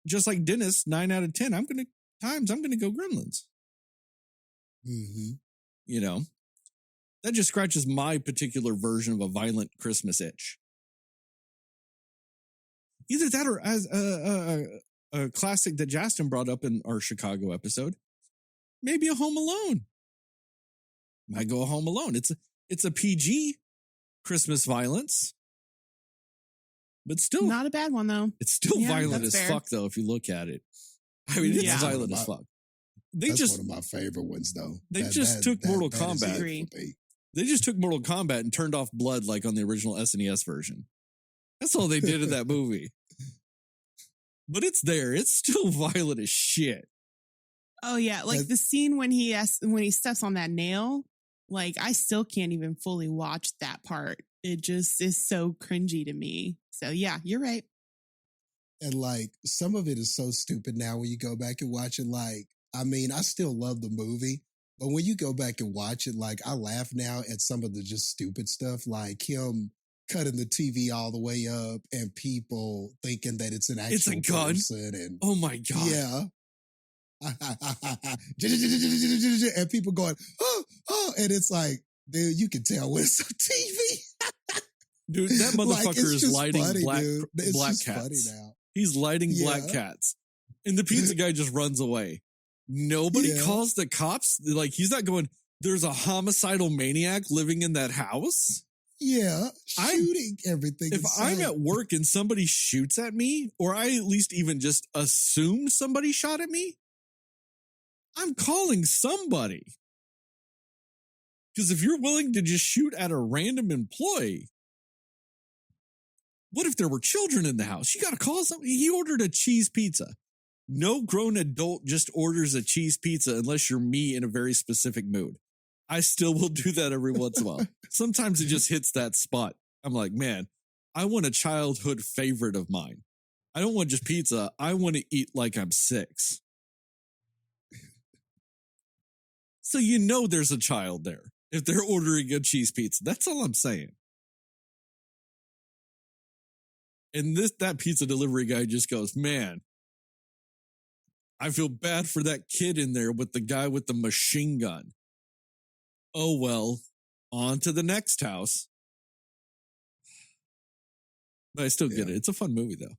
just like Dennis, 9 out of 10, I'm going to go Gremlins. Mm-hmm. You know, that just scratches my particular version of a violent Christmas itch. Either that or as a classic that Jastin brought up in our Chicago episode, maybe a Home Alone. Might go a Home Alone. It's a PG Christmas violence, but still not a bad one though. It's still violent as fuck though. If you look at it, I mean, it's violent as fuck. That's one of my favorite ones though. They just took Mortal Kombat. They just took Mortal Kombat and turned off blood like on the original SNES version. That's all they did in that movie. But it's there. It's still violent as shit. Oh yeah, like the scene when he steps on that nail, like I still can't even fully watch that part. It just is so cringy to me. So yeah, you're right. And like some of it is so stupid now when you go back and watch it. Like, I mean, I still love the movie, but when you go back and watch it, like I laugh now at some of the just stupid stuff, like him cutting the TV all the way up and people thinking that it's an actual person. And oh my God. Yeah. And people going, oh, and it's like, dude, you can tell when it's on TV. Dude, that motherfucker like, is lighting funny, black cats. He's lighting black cats. And the pizza guy just runs away. Nobody calls the cops. Like, he's not going, there's a homicidal maniac living in that house. Yeah, shooting everything. If I'm at work and somebody shoots at me, or I at least even just assume somebody shot at me, I'm calling somebody. Because if you're willing to just shoot at a random employee, what if there were children in the house? You got to call somebody. He ordered a cheese pizza. No grown adult just orders a cheese pizza unless you're me in a very specific mood. I still will do that every once in a while. Sometimes it just hits that spot. I'm like, man, I want a childhood favorite of mine. I don't want just pizza. I want to eat like I'm 6. So you know there's a child there if they're ordering a cheese pizza. That's all I'm saying. And that pizza delivery guy just goes, man, I feel bad for that kid in there with the guy with the machine gun. Oh, well, on to the next house. But I still get it. It's a fun movie, though.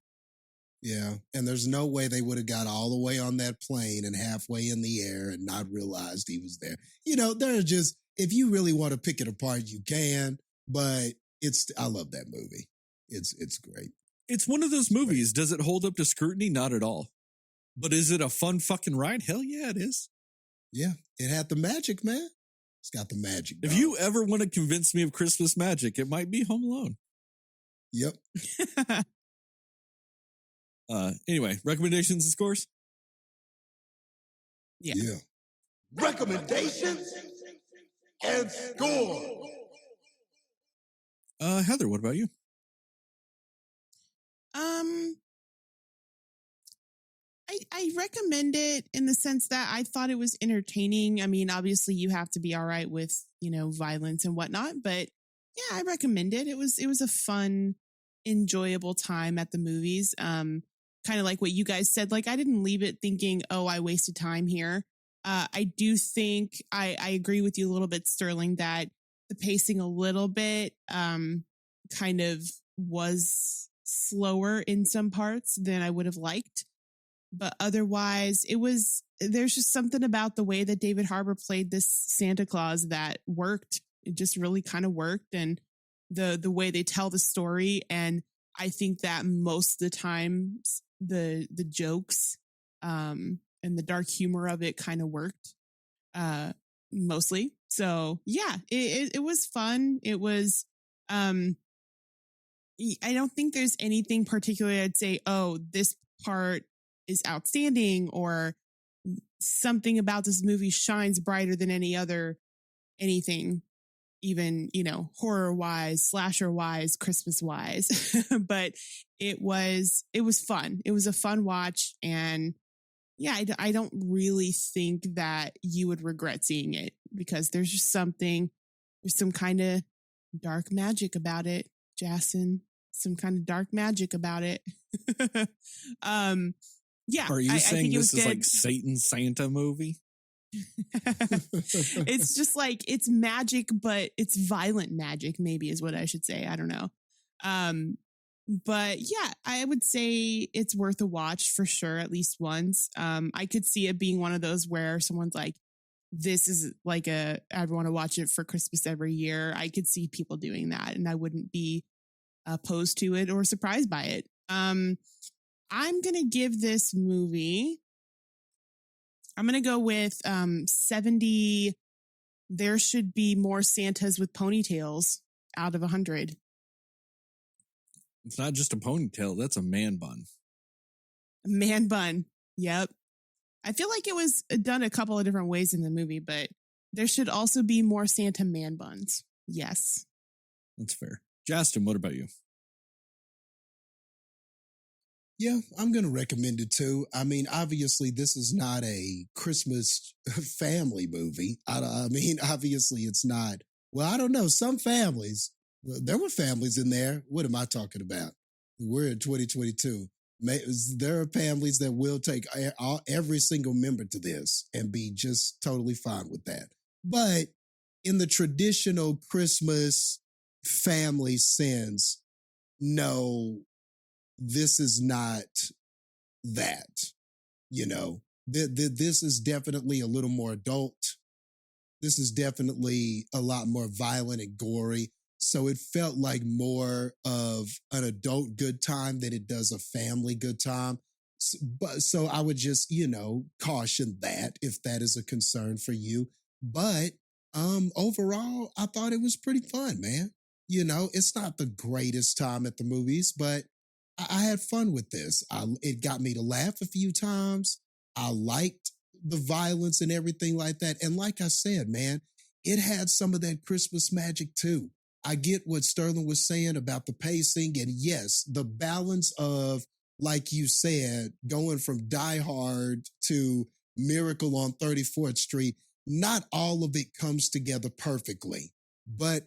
Yeah. And there's no way they would have got all the way on that plane and halfway in the air and not realized he was there. You know, there are just, if you really want to pick it apart, you can. But I love that movie. It's great. It's one of those movies. Does it hold up to scrutiny? Not at all. But is it a fun fucking ride? Hell yeah, it is. Yeah. It had the magic, man. It's got the magic. If dog. you ever want to convince me of Christmas magic, it might be Home Alone. Yep. Anyway, recommendations and scores? Yeah. Recommendations and score. Heather, what about you? I recommend it in the sense that I thought it was entertaining. I mean, obviously you have to be all right with, violence and whatnot, but yeah, I recommend it. It was a fun, enjoyable time at the movies. Kind of like what you guys said, like I didn't leave it thinking, oh, I wasted time here. I do think I agree with you a little bit, Sterling, that the pacing a little bit kind of was slower in some parts than I would have liked. But otherwise, there's just something about the way that David Harbour played this Santa Claus that worked. It just really kind of worked. And the way they tell the story. And I think that most of the times the jokes and the dark humor of it kind of worked mostly. So yeah, it was fun. It was, I don't think there's anything particularly I'd say, oh, this part is outstanding or something about this movie shines brighter than anything, even, horror wise, slasher wise, Christmas wise. But it was fun. It was a fun watch. And yeah, I don't really think that you would regret seeing it because there's some kind of dark magic about it, Jastin. Some kind of dark magic about it. Yeah. Are you saying this is good. like Satan's Santa movie? It's just like, it's magic, but it's violent magic, maybe is what I should say. I don't know. But yeah, I would say it's worth a watch for sure, at least once. I could see it being one of those where someone's like, this is like I want to watch it for Christmas every year. I could see people doing that and I wouldn't be opposed to it or surprised by it. I'm going to give this movie, I'm going to go with 70. There should be more Santas with ponytails out of 100. It's not just a ponytail. That's a man bun. A man bun. Yep. I feel like it was done a couple of different ways in the movie, but there should also be more Santa man buns. Yes. That's fair. Jastin, what about you? Yeah, I'm going to recommend it too. I mean, obviously, this is not a Christmas family movie. I mean, obviously, it's not. Well, I don't know. Some families, there were families in there. What am I talking about? We're in 2022. There are families that will take every single member to this and be just totally fine with that. But in the traditional Christmas family sense, no, this is not that, this is definitely a little more adult. This is definitely a lot more violent and gory. So it felt like more of an adult good time than it does a family good time. So I would just, caution that if that is a concern for you. But overall, I thought it was pretty fun, man. It's not the greatest time at the movies, but I had fun with this. It got me to laugh a few times. I liked the violence and everything like that. And like I said, man, it had some of that Christmas magic too. I get what Sterling was saying about the pacing. And yes, the balance of, like you said, going from Die Hard to Miracle on 34th Street, not all of it comes together perfectly. But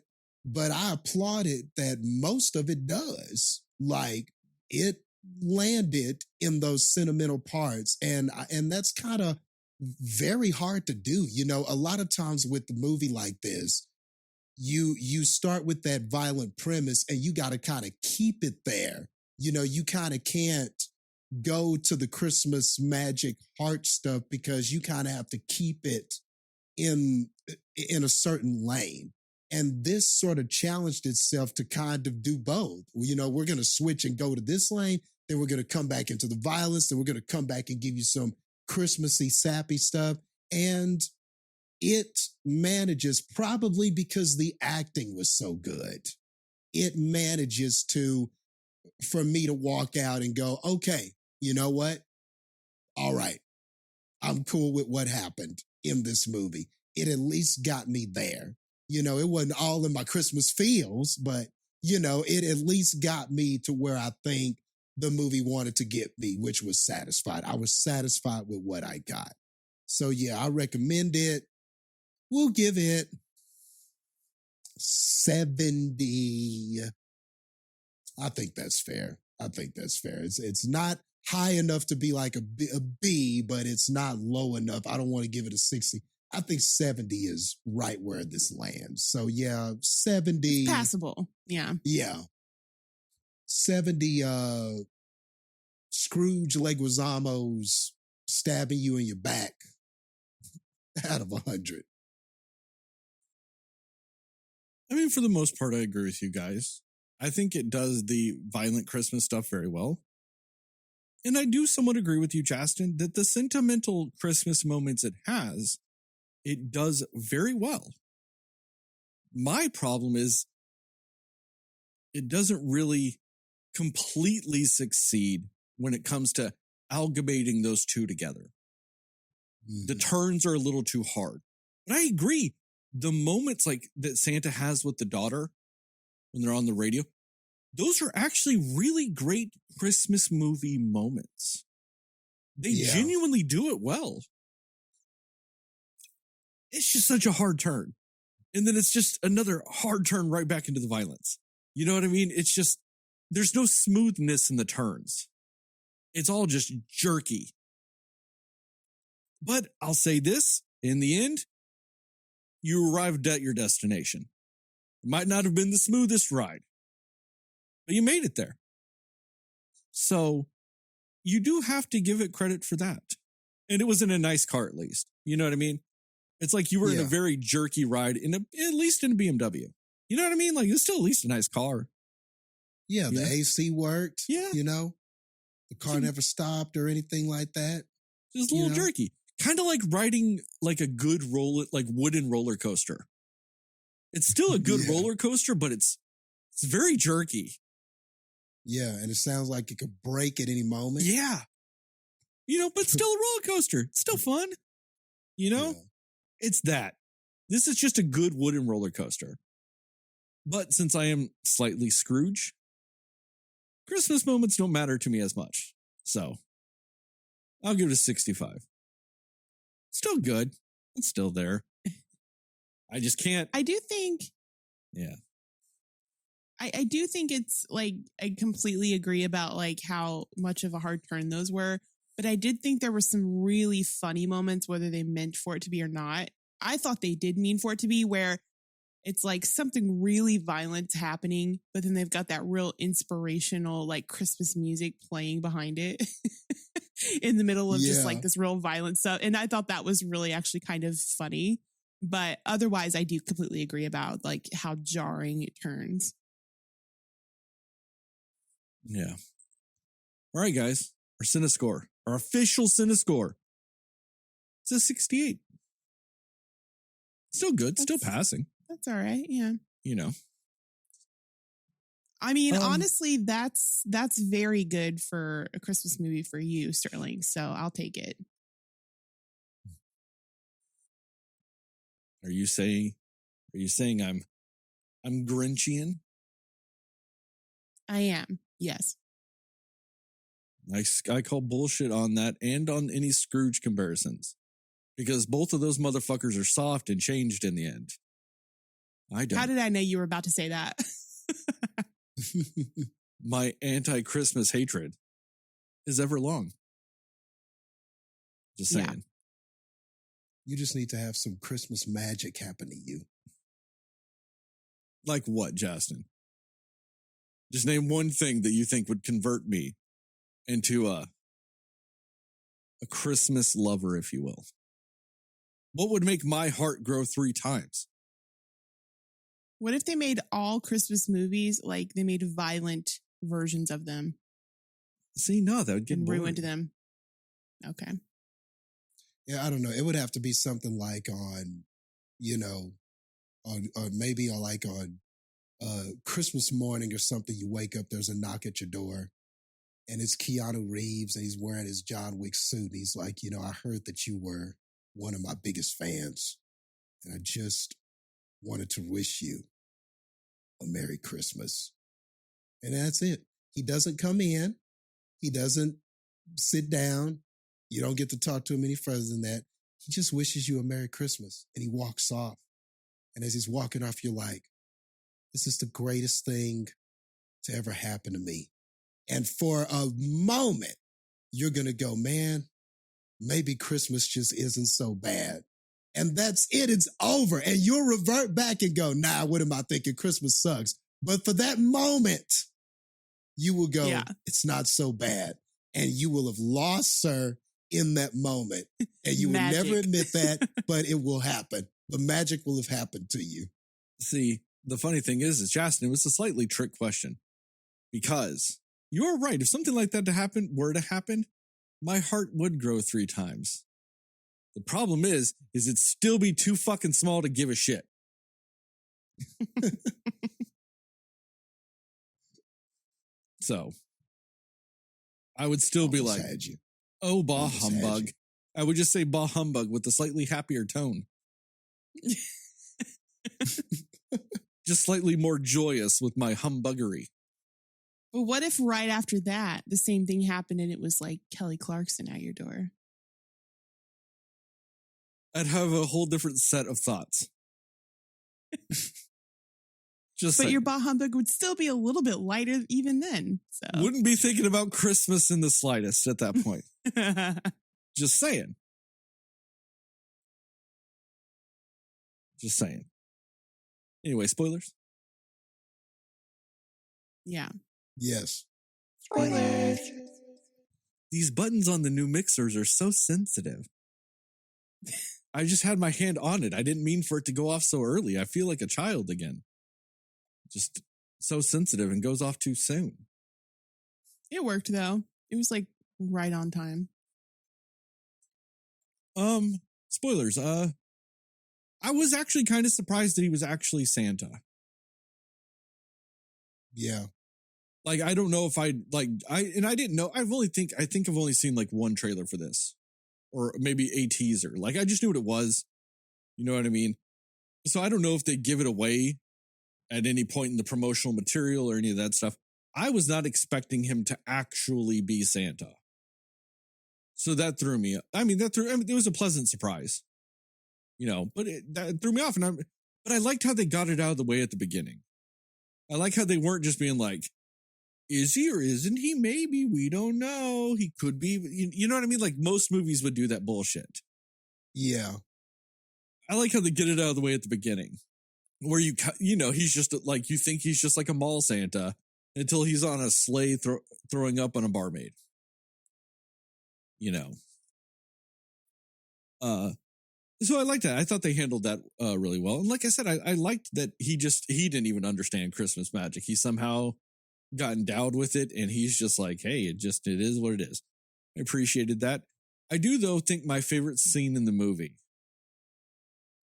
I applauded that most of it does. Like, it landed in those sentimental parts. And that's kind of very hard to do. A lot of times with the movie like this, you start with that violent premise and you got to kind of keep it there. You kind of can't go to the Christmas magic heart stuff because you kind of have to keep it in a certain lane. And this sort of challenged itself to kind of do both. We're going to switch and go to this lane, then we're going to come back into the violence, then we're going to come back and give you some Christmassy, sappy stuff. And it manages, probably because the acting was so good, it manages for me to walk out and go, okay, you know what? All right. I'm cool with what happened in this movie. It at least got me there. It wasn't all in my Christmas feels, but, it at least got me to where I think the movie wanted to get me, which was satisfied. I was satisfied with what I got. So, yeah, I recommend it. We'll give it 70. I think that's fair. It's not high enough to be like a B, but it's not low enough. I don't want to give it a 60. I think 70 is right where this lands. So yeah, 70. It's passable. Yeah. Yeah. 70 Scrooge Leguizamo's stabbing you in your back out of 100. I mean, for the most part, I agree with you guys. I think it does the violent Christmas stuff very well. And I do somewhat agree with you, Jastin, that the sentimental Christmas moments it has, it does very well. My problem is it doesn't really completely succeed when it comes to amalgamating those two together. The turns are a little too hard. But I agree. The moments like that Santa has with the daughter when they're on the radio, those are actually really great Christmas movie moments. They genuinely do it well. It's just such a hard turn. And then it's just another hard turn right back into the violence. You know what I mean? It's just, there's no smoothness in the turns. It's all just jerky. But I'll say this, in the end, you arrived at your destination. It might not have been the smoothest ride, but you made it there. So you do have to give it credit for that. And it was in a nice car, at least. You know what I mean? It's like you were in a very jerky ride, at least in a BMW. You know what I mean? Like, it's still at least a nice car. Yeah, the AC worked. Yeah. The car never stopped or anything like that. Just a little jerky. Kind of like riding like a good wooden roller coaster. It's still a good roller coaster, but it's very jerky. Yeah, and it sounds like it could break at any moment. Yeah. But still a roller coaster. It's still fun. It's that. This is just a good wooden roller coaster. But since I am slightly Scrooge, Christmas moments don't matter to me as much. So I'll give it a 65. Still good. It's still there. I just can't. I do think. Yeah. I do think it's like, I completely agree about like how much of a hard turn those were. But I did think there were some really funny moments, whether they meant for it to be or not. I thought they did mean for it to be, where it's like something really violent happening, but then they've got that real inspirational like Christmas music playing behind it in the middle of just like this real violent stuff. And I thought that was really actually kind of funny. But otherwise, I do completely agree about like how jarring it turns. Yeah. All right, guys. Our Cinescore, our official Cinescore. It's a 68. Still good. Still passing. That's all right. Yeah. I mean, honestly, that's very good for a Christmas movie for you, Sterling. So I'll take it. Are you saying I'm Grinchian? I am. Yes. I call bullshit on that and on any Scrooge comparisons, because both of those motherfuckers are soft and changed in the end. I don't. How did I know you were about to say that? My anti-Christmas hatred is ever long. Just saying. Yeah. You just need to have some Christmas magic happen to you. Like what, Jastin? Just name one thing that you think would convert me into a Christmas lover, if you will. What would make my heart grow 3 times? What if they made all Christmas movies like they made violent versions of them? See, no, that would get boring. Ruined them. Okay. Yeah, I don't know. It would have to be something like on you know, or maybe like on Christmas morning or something, you wake up, there's a knock at your door, and it's Keanu Reeves, and he's wearing his John Wick suit. And he's like, you know, I heard that you were one of my biggest fans, and I just wanted to wish you a Merry Christmas. And that's it. He doesn't come in. He doesn't sit down. You don't get to talk to him any further than that. He just wishes you a Merry Christmas, and he walks off. And as he's walking off, you're like, this is the greatest thing to ever happen to me. And for a moment, you're going to go, man, maybe Christmas just isn't so bad. And that's it. It's over. And you'll revert back and go, nah, what am I thinking? Christmas sucks. But for that moment, you will go, it's not so bad. And you will have lost her in that moment. And you will never admit that, but it will happen. The magic will have happened to you. See, the funny thing is Jastin, it was a slightly trick question because you're right. If something like that were to happen, my heart would grow 3 times. The problem is it'd still be too fucking small to give a shit. So I would still be like, oh, bah humbug. I would just say bah humbug with a slightly happier tone. Just slightly more joyous with my humbuggery. But what if right after that, the same thing happened and it was like Kelly Clarkson at your door? I'd have a whole different set of thoughts. But your bah humbug would still be a little bit lighter even then. So wouldn't be thinking about Christmas in the slightest at that point. Just saying. Just saying. Anyway, spoilers? Yeah. Yes. Spoilers. These buttons on the new mixers are so sensitive. I just had my hand on it. I didn't mean for it to go off so early. I feel like a child again. Just so sensitive and goes off too soon. It worked though. It was like right on time. Spoilers. I was actually kind of surprised that he was actually Santa. Yeah. Like, I don't know if I didn't know. I think I've only seen like one trailer for this or maybe a teaser. Like, I just knew what it was. You know what I mean? So I don't know if they give it away at any point in the promotional material or any of that stuff. I was not expecting him to actually be Santa. So that threw me. It was a pleasant surprise, you know, but that threw me off. But I liked how they got it out of the way at the beginning. I like how they weren't just being like, is he or isn't he? Maybe, we don't know. He could be, you know what I mean? Like most movies would do that bullshit. Yeah. I like how they get it out of the way at the beginning where he's just like, you think he's just like a mall Santa until he's on a sleigh throwing up on a barmaid. You know. So I liked that. I thought they handled that really well. And like I said, I liked that he didn't even understand Christmas magic. He somehow got endowed with it, and he's just like, hey, it is what it is. I appreciated that. I do, though, think my favorite scene in the movie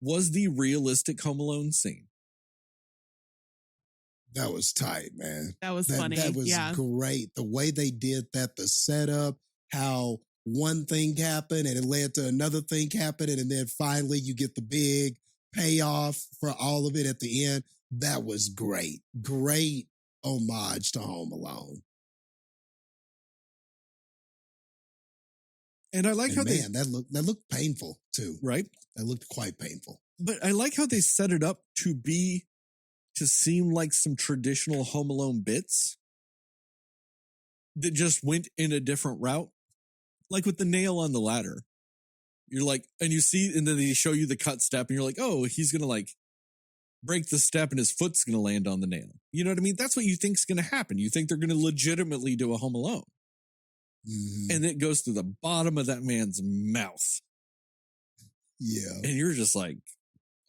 was the realistic Home Alone scene. That was tight, man. That was funny. That was great. The way they did that, the setup, how one thing happened and it led to another thing happening, and then finally you get the big payoff for all of it at the end. That was great. Great homage to Home Alone. And I like that looked painful too. Right? That looked quite painful. But I like how they set it up to seem like some traditional Home Alone bits that just went in a different route. Like with the nail on the ladder. You're like, and you see, and then they show you the cut step, and you're like, oh, he's going to like break the step and his foot's going to land on the nail. You know what I mean? That's what you think's going to happen. You think they're going to legitimately do a Home Alone. Mm-hmm. And it goes to the bottom of that man's mouth. Yeah. And you're just like,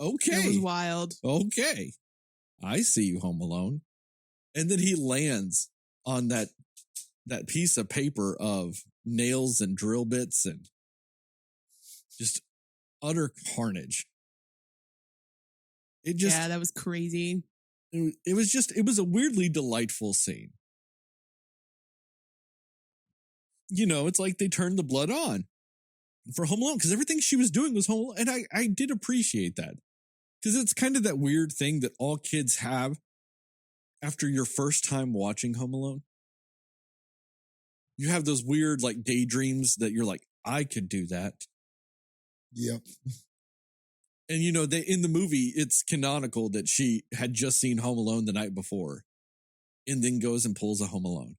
okay. It was wild. Okay. I see you, Home Alone. And then he lands on that piece of paper of nails and drill bits and just utter carnage. It just, yeah, that was crazy. it was a weirdly delightful scene. You know, it's like they turned the blood on for Home Alone because everything she was doing was Home Alone. And I did appreciate that because it's kind of that weird thing that all kids have after your first time watching Home Alone. You have those weird like daydreams that you're like, I could do that. Yep. And you know, in the movie, it's canonical that she had just seen Home Alone the night before and then goes and pulls a Home Alone.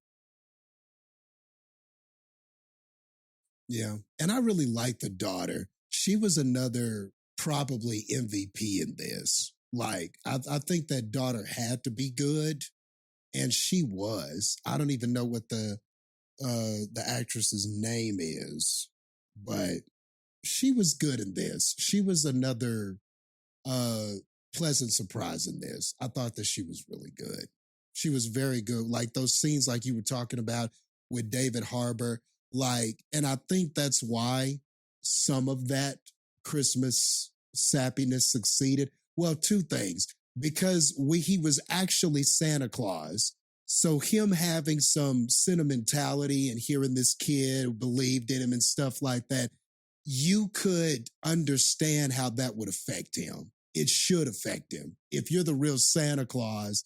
Yeah. And I really like the daughter. She was another probably MVP in this. Like, I think that daughter had to be good, and she was. I don't even know what the actress's name is, but she was good in this. She was another pleasant surprise in this. I thought that she was really good. She was very good. Like those scenes like you were talking about with David Harbour, like, and I think that's why some of that Christmas sappiness succeeded. Well, two things. Because he was actually Santa Claus. So him having some sentimentality and hearing this kid who believed in him and stuff like that, you could understand how that would affect him. It should affect him. If you're the real Santa Claus,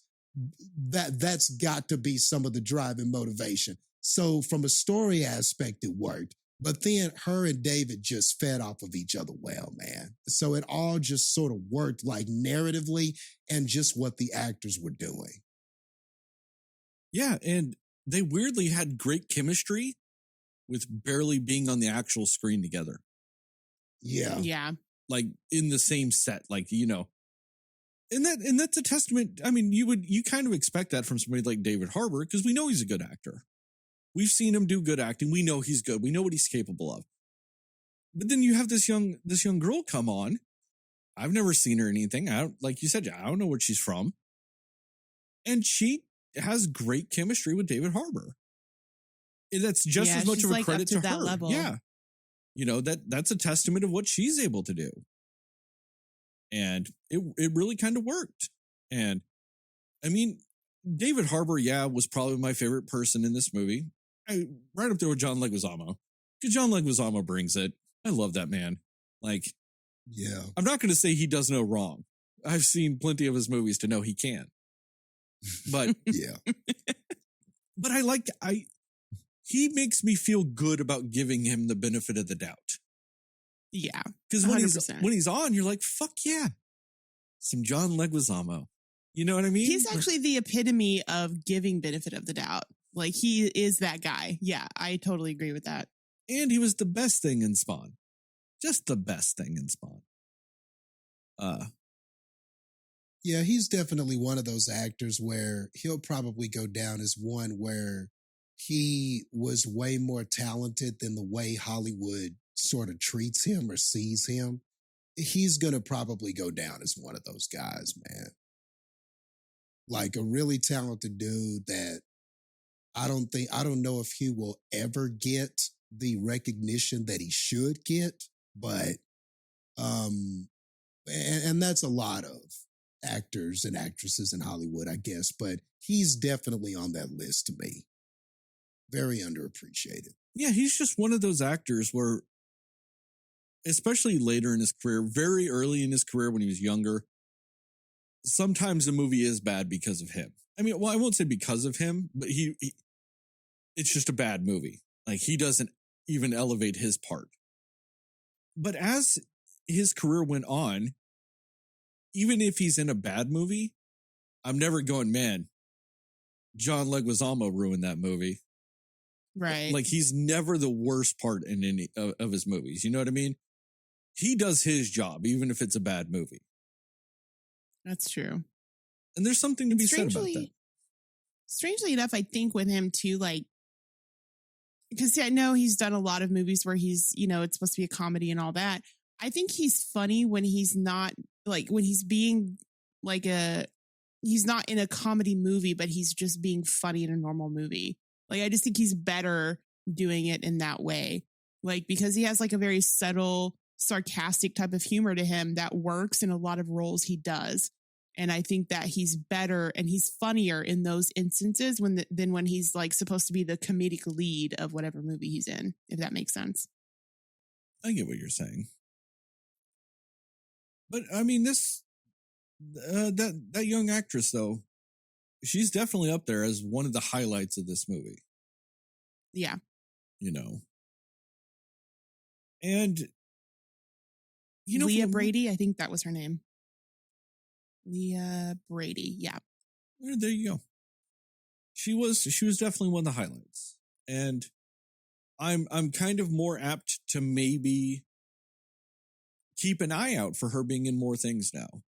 that's got to be some of the driving motivation. So from a story aspect, it worked. But then her and David just fed off of each other well, man. So it all just sort of worked like narratively and just what the actors were doing. Yeah, and they weirdly had great chemistry with barely being on the actual screen together. Yeah. Yeah. Like in the same set, like, you know. And that's a testament. I mean, you kind of expect that from somebody like David Harbour because we know he's a good actor. We've seen him do good acting. We know he's good. We know what he's capable of. But then you have this young girl come on. I've never seen her in anything. Like you said, I don't know where she's from. And she has great chemistry with David Harbour. And that's just as much of a credit to her. Level. Yeah. You know, that's a testament of what she's able to do. And it really kind of worked. And I mean, David Harbour, was probably my favorite person in this movie. Right up there with John Leguizamo. Because John Leguizamo brings it. I love that man. Like, yeah. I'm not going to say he does no wrong. I've seen plenty of his movies to know he can. But yeah. But he makes me feel good about giving him the benefit of the doubt. Yeah. Because when he's on, you're like, fuck yeah. Some John Leguizamo. You know what I mean? He's actually the epitome of giving benefit of the doubt. Like, he is that guy. Yeah, I totally agree with that. And he was the best thing in Spawn. Just the best thing in Spawn. Yeah, he's definitely one of those actors where he'll probably go down as one where he was way more talented than the way Hollywood sort of treats him or sees him. He's going to probably go down as one of those guys, man. Like a really talented dude that I don't know if he will ever get the recognition that he should get, but and that's a lot of actors and actresses in Hollywood, I guess, but he's definitely on that list to me. Very underappreciated. Yeah, he's just one of those actors where, especially later in his career, very early in his career when he was younger, sometimes the movie is bad because of him. I mean, well, I won't say because of him, but it's just a bad movie. Like, he doesn't even elevate his part. But as his career went on, even if he's in a bad movie, I'm never going, man, John Leguizamo ruined that movie. Right. Like, he's never the worst part in any of his movies. You know what I mean? He does his job, even if it's a bad movie. That's true. And there's something to be said about that. Strangely enough, I think with him too, like, because I know he's done a lot of movies where he's, it's supposed to be a comedy and all that. I think he's funny when he's not, like, when he's being like he's not in a comedy movie, but he's just being funny in a normal movie. Like, I just think he's better doing it in that way. Like, because he has like a very subtle sarcastic type of humor to him that works in a lot of roles he does. And I think that he's better and he's funnier in those instances than when he's like supposed to be the comedic lead of whatever movie he's in, if that makes sense. I get what you're saying. But I mean, that young actress though, she's definitely up there as one of the highlights of this movie. Yeah. You know. And you know, Leah Brady, I think that was her name. Leah Brady, yeah. There you go. She was definitely one of the highlights. And I'm kind of more apt to maybe keep an eye out for her being in more things now.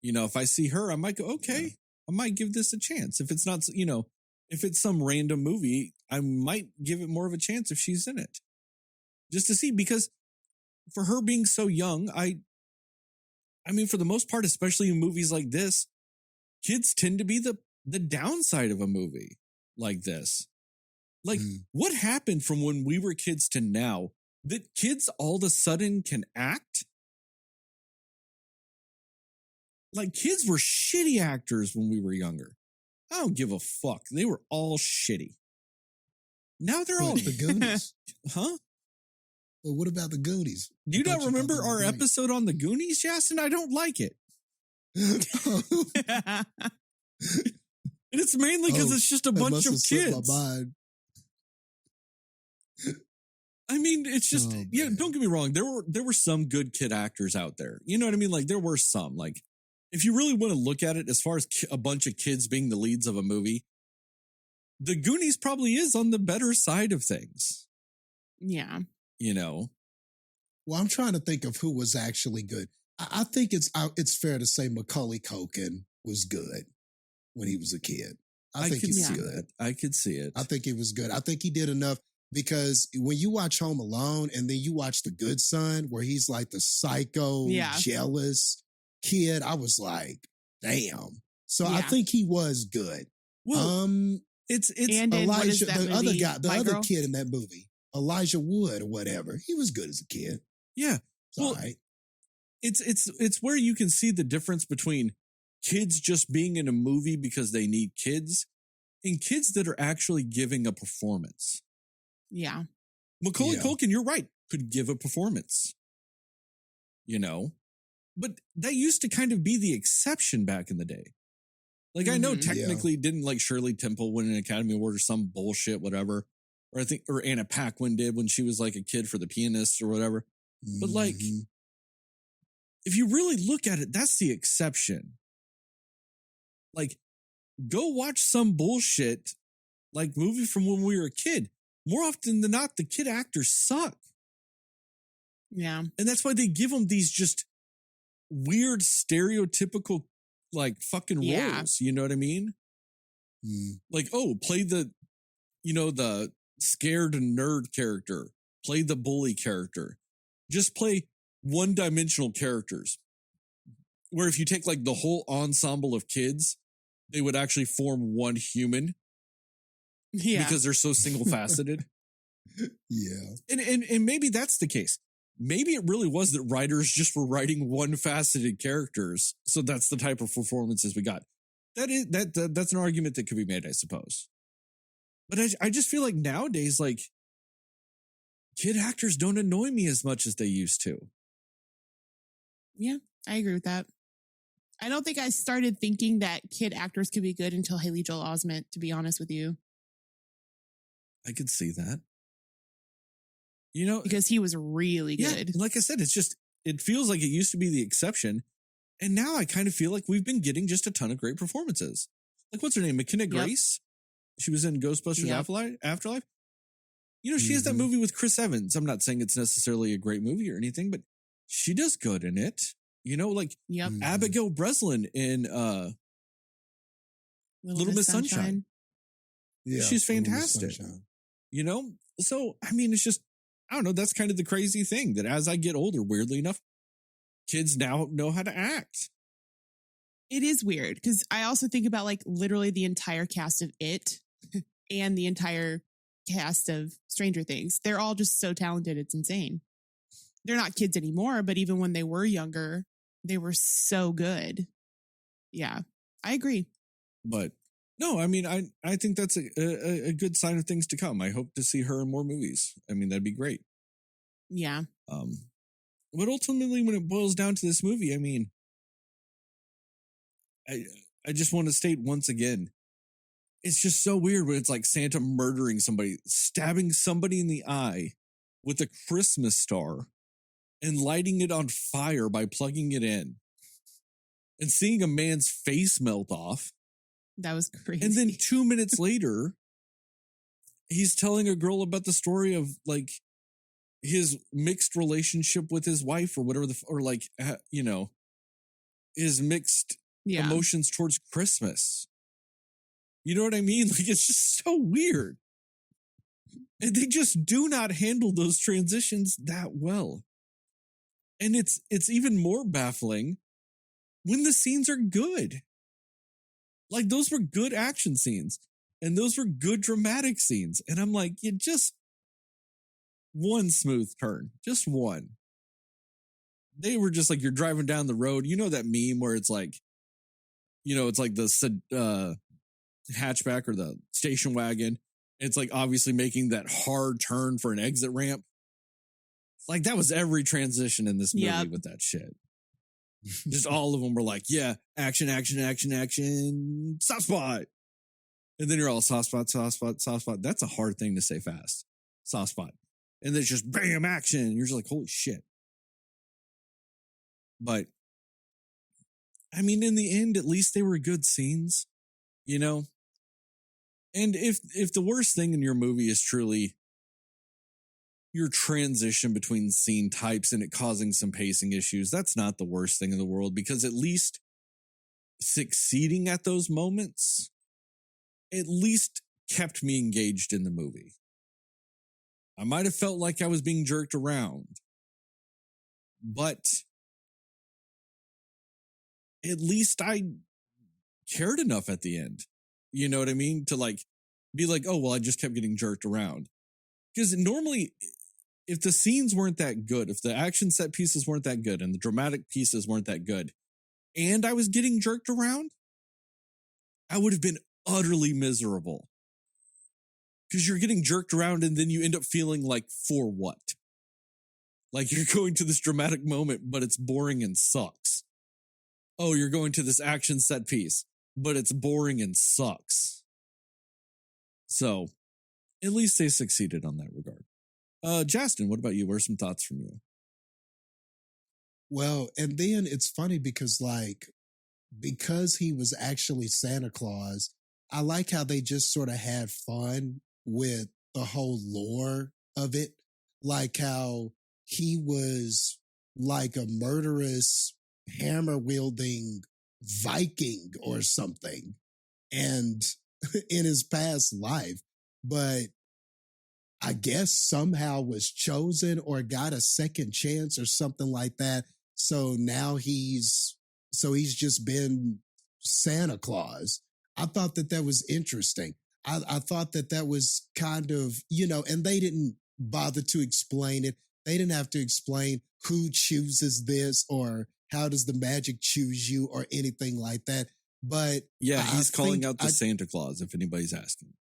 You know, if I see her, I might go, okay, I might give this a chance. If it's not, you know, if it's some random movie, I might give it more of a chance if she's in it. Just to see, because for her being so young, I mean, for the most part, especially in movies like this, kids tend to be the downside of a movie like this. Like, what happened from when we were kids to now that kids all of a sudden can act? Like, kids were shitty actors when we were younger. I don't give a fuck. They were all shitty. Now they're all the Goonies. Huh? Well, what about the Goonies? Do you not remember our episode on the Goonies, Jastin? I don't like it. And it's mainly because it's just a bunch of kids. I mean, it's just, don't get me wrong. There were some good kid actors out there. You know what I mean? Like, there were some. Like, if you really want to look at it as far as a bunch of kids being the leads of a movie, the Goonies probably is on the better side of things. Yeah. You know? Well, I'm trying to think of who was actually good. I think it's fair to say Macaulay Culkin was good when he was a kid. I think he's good. I could see it. I think he was good. I think he did enough, because when you watch Home Alone and then you watch The Good Son, where he's like the psycho, jealous kid, I was like, damn. So I think he was good. Well, it's and Elijah, the movie, other guy, the My other Girl? kid in that movie, Elijah Wood or whatever. He was good as a kid. Yeah. It's all right. It's where you can see the difference between kids just being in a movie because they need kids and kids that are actually giving a performance. Yeah. Macaulay Culkin, you're right, could give a performance. You know? But that used to kind of be the exception back in the day. Like, I know technically didn't like Shirley Temple win an Academy Award or some bullshit, whatever. Or Anna Paquin did when she was like a kid for The Pianist or whatever. But like, if you really look at it, that's the exception. Like, go watch some bullshit like movie from when we were a kid. More often than not, the kid actors suck. Yeah. And that's why they give them these just weird, stereotypical, like, fucking roles. You know what I mean? Like, oh, play the scared nerd character. Play the bully character. Just play one-dimensional characters. Where if you take, like, the whole ensemble of kids, they would actually form one human. Yeah. Because they're so single-faceted. Yeah. And maybe that's the case. Maybe it really was that writers just were writing one-faceted characters. So that's the type of performances we got. That's an argument that could be made, I suppose. But I just feel like nowadays, like, kid actors don't annoy me as much as they used to. Yeah, I agree with that. I don't think I started thinking that kid actors could be good until Haley Joel Osment, to be honest with you. I could see that. You know, because he was really good. Yeah, like I said, it feels like it used to be the exception. And now I kind of feel like we've been getting just a ton of great performances. Like, what's her name? McKenna Grace? She was in Ghostbusters Afterlife. You know, she has that movie with Chris Evans. I'm not saying it's necessarily a great movie or anything, but she does good in it. You know, like Abigail Breslin in Little Miss Sunshine. Yeah, she's fantastic. You know? So, I mean, it's just, I don't know, that's kind of the crazy thing that as I get older, weirdly enough, kids now know how to act. It is weird because I also think about like literally the entire cast of It and the entire cast of Stranger Things. They're all just so talented. It's insane. they're not kids anymore, but even when they were younger, they were so good. Yeah, I agree. But no, I mean, I think that's a good sign of things to come. I hope to see her in more movies. I mean, that'd be great. Yeah. But ultimately, when it boils down to this movie, I mean, I just want to state once again, it's just so weird when it's like Santa murdering somebody, stabbing somebody in the eye with a Christmas star and lighting it on fire by plugging it in and seeing a man's face melt off. That was crazy. And then 2 minutes later, he's telling a girl about the story of like his mixed relationship with his wife or whatever, his mixed emotions towards Christmas. You know what I mean? Like, it's just so weird. And they just do not handle those transitions that well. And it's even more baffling when the scenes are good. Like, those were good action scenes. And those were good dramatic scenes. And I'm like, you just one smooth turn. Just one. They were just like, you're driving down the road. You know that meme where it's like, it's like the hatchback or the station wagon. It's like obviously making that hard turn for an exit ramp. Like, that was every transition in this movie with that shit. Just all of them were like, yeah, action, action, action, action, soft spot. And then you're all soft spot, soft spot, soft spot. That's a hard thing to say fast. Soft spot. And then it's just bam, action. You're just like, holy shit. But I mean, in the end, at least they were good scenes, And if the worst thing in your movie is truly your transition between scene types and it causing some pacing issues, that's not the worst thing in the world, because at least succeeding at those moments at least kept me engaged in the movie. I might have felt like I was being jerked around, but at least I cared enough at the end. You know what I mean? To like be like, oh, well, I just kept getting jerked around. Because normally, if the scenes weren't that good, if the action set pieces weren't that good and the dramatic pieces weren't that good, and I was getting jerked around, I would have been utterly miserable. Because you're getting jerked around and then you end up feeling like, for what? Like, you're going to this dramatic moment, but it's boring and sucks. Oh, you're going to this action set piece, but it's boring and sucks. So, at least they succeeded on that regard. Jastin, what about you? What are some thoughts from you? Well, and then it's funny because he was actually Santa Claus, I like how they just sort of had fun with the whole lore of it. Like how he was like a murderous, hammer-wielding Viking or something, and in his past life, but I guess somehow was chosen or got a second chance or something like that. So now he's just been Santa Claus. I thought that was interesting. I thought that was kind of, and they didn't bother to explain it. They didn't have to explain who chooses this or how does the magic choose you or anything like that. But yeah, he's calling out the Santa Claus, if anybody's asking.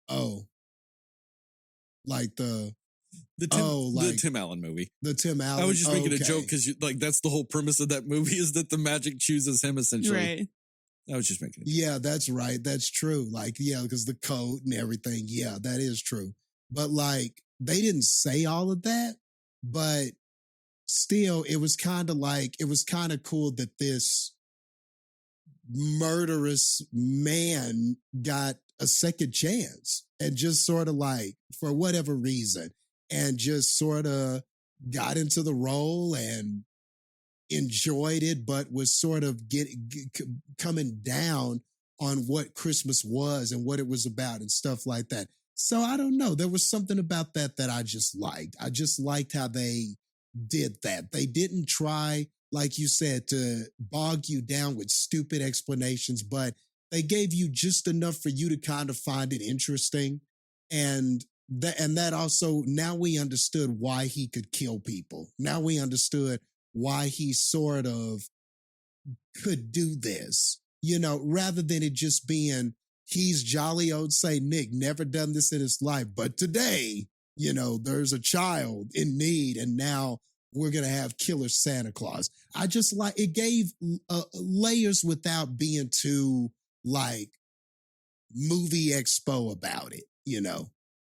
Oh, like the Tim Allen movie. The Tim Allen. I was just making a joke because that's the whole premise of that movie is that the magic chooses him essentially. Right. I was just making it. Yeah, that's right. That's true. Like, yeah, because the code and everything. Yeah, that is true. But like, they didn't say all of that, but still, it was kind of cool that this murderous man got a second chance and just sort of like, for whatever reason, and just sort of got into the role and enjoyed it, but was sort of coming down on what Christmas was and what it was about and stuff like that. So I don't know. There was something about that I just liked. I just liked how they did that. They didn't try, like you said, to bog you down with stupid explanations, but they gave you just enough for you to kind of find it interesting. And that also, now we understood why he could kill people. Now we understood why he sort of could do this, rather than it just being, he's jolly old Saint Nick, never done this in his life. But today, there's a child in need, and now we're going to have killer Santa Claus. I just like, it gave layers without being too like movie expo about it,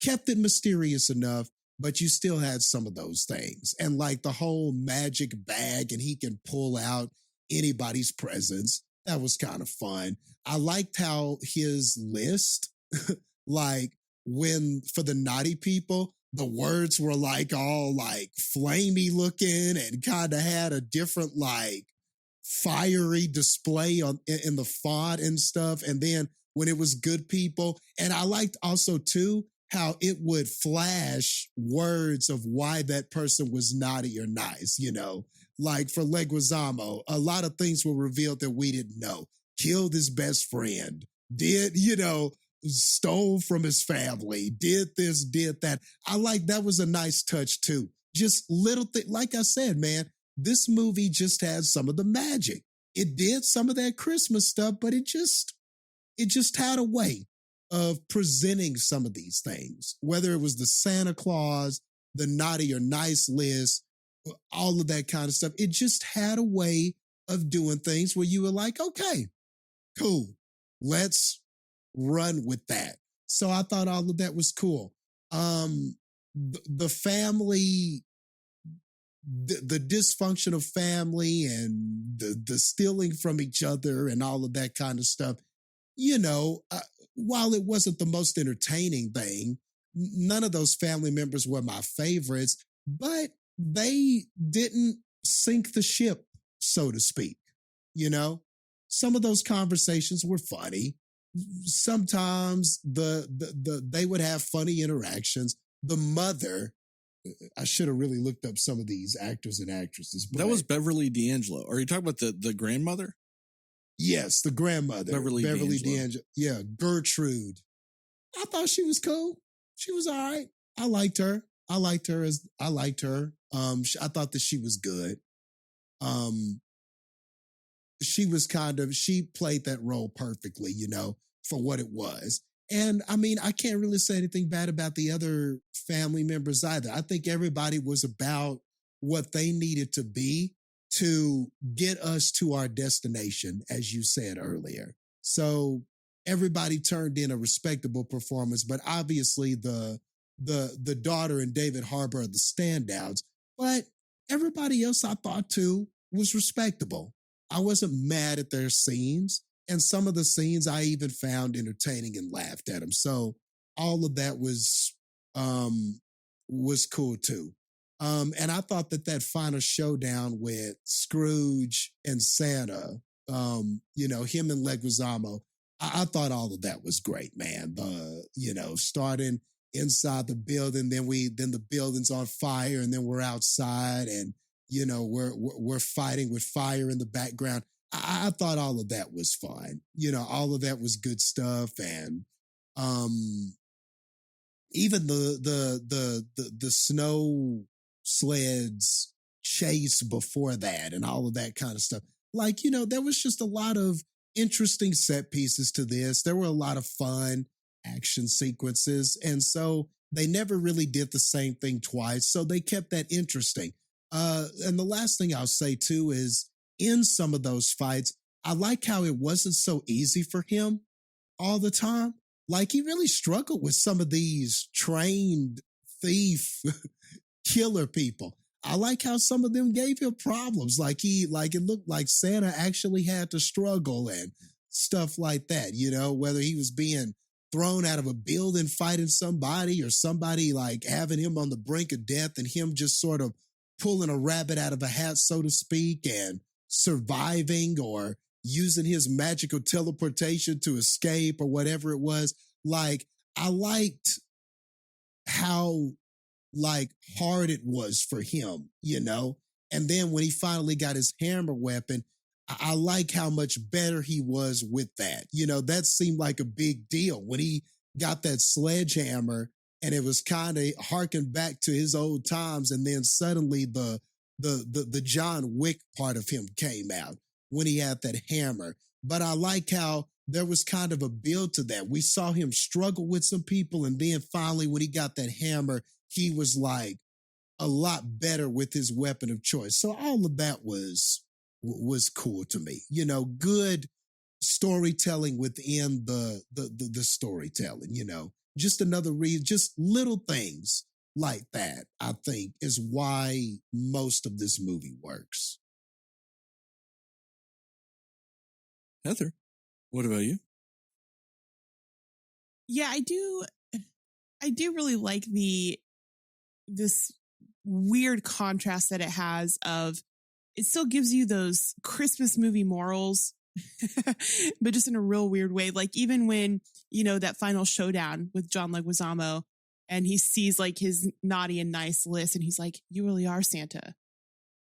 kept it mysterious enough, but you still had some of those things. And like the whole magic bag, and he can pull out anybody's presents. That was kind of fun. I liked how his list, like when for the naughty people, the words were like all like flamey looking and kind of had a different like fiery display in the font and stuff. And then when it was good people, and I liked also too how it would flash words of why that person was naughty or nice, Like for Leguizamo, a lot of things were revealed that we didn't know. Killed his best friend, did, stole from his family, did this, did that. I like that was a nice touch too. Just little thing, like I said, man, this movie just had some of the magic. It did some of that Christmas stuff, but it just had a way of presenting some of these things, whether it was the Santa Claus, the naughty or nice list, all of that kind of stuff. It just had a way of doing things where you were like, okay, cool, let's run with that. So I thought all of that was cool. The family, the dysfunctional family and the stealing from each other and all of that kind of stuff, while it wasn't the most entertaining thing, none of those family members were my favorites, but they didn't sink the ship, so to speak. Some of those conversations were funny. Sometimes they would have funny interactions. The mother, I should have really looked up some of these actors and actresses. That was Beverly D'Angelo. Are you talking about the grandmother? Yes, the grandmother. Beverly D'Angelo. Yeah, Gertrude. I thought she was cool. She was all right. I liked her. I thought that she was good. She played that role perfectly, for what it was. And I mean, I can't really say anything bad about the other family members either. I think everybody was about what they needed to be to get us to our destination, as you said earlier. So everybody turned in a respectable performance, but obviously the daughter and David Harbour are the standouts. But everybody else I thought too was respectable. I wasn't mad at their scenes, and some of the scenes I even found entertaining and laughed at them. So all of that was cool too. And I thought that final showdown with Scrooge and Santa, him and Leguizamo, I thought all of that was great, man. Starting inside the building, then the building's on fire, and then we're outside, and we're fighting with fire in the background. I thought all of that was fun. All of that was good stuff, and even the snow sleds chase before that and all of that kind of stuff. Like, there was just a lot of interesting set pieces to this. There were a lot of fun action sequences. And so they never really did the same thing twice. So they kept that interesting. And the last thing I'll say too is in some of those fights, I like how it wasn't so easy for him all the time. Like he really struggled with some of these trained thief killer people. I like how some of them gave him problems. Like it looked like Santa actually had to struggle and stuff like that, whether he was being thrown out of a building fighting somebody or somebody like having him on the brink of death and him just sort of pulling a rabbit out of a hat, so to speak, and surviving or using his magical teleportation to escape or whatever it was. Like, I liked how hard it was for him, And then when he finally got his hammer weapon, I like how much better he was with that. That seemed like a big deal. When he got that sledgehammer and it was kind of harking back to his old times. And then suddenly the John Wick part of him came out when he had that hammer. But I like how there was kind of a build to that. We saw him struggle with some people, and then finally, when he got that hammer, he was like a lot better with his weapon of choice. So all of that was cool to me. You know, good storytelling within the storytelling. You know, just another reason, just little things like that, I think, is why most of this movie works. Heather, what about you? Yeah, I do really like this weird contrast that it has of, it still gives you those Christmas movie morals, but just in a real weird way. Like even when, you know, that final showdown with John Leguizamo, and he sees like his naughty and nice list, and he's like, "You really are Santa.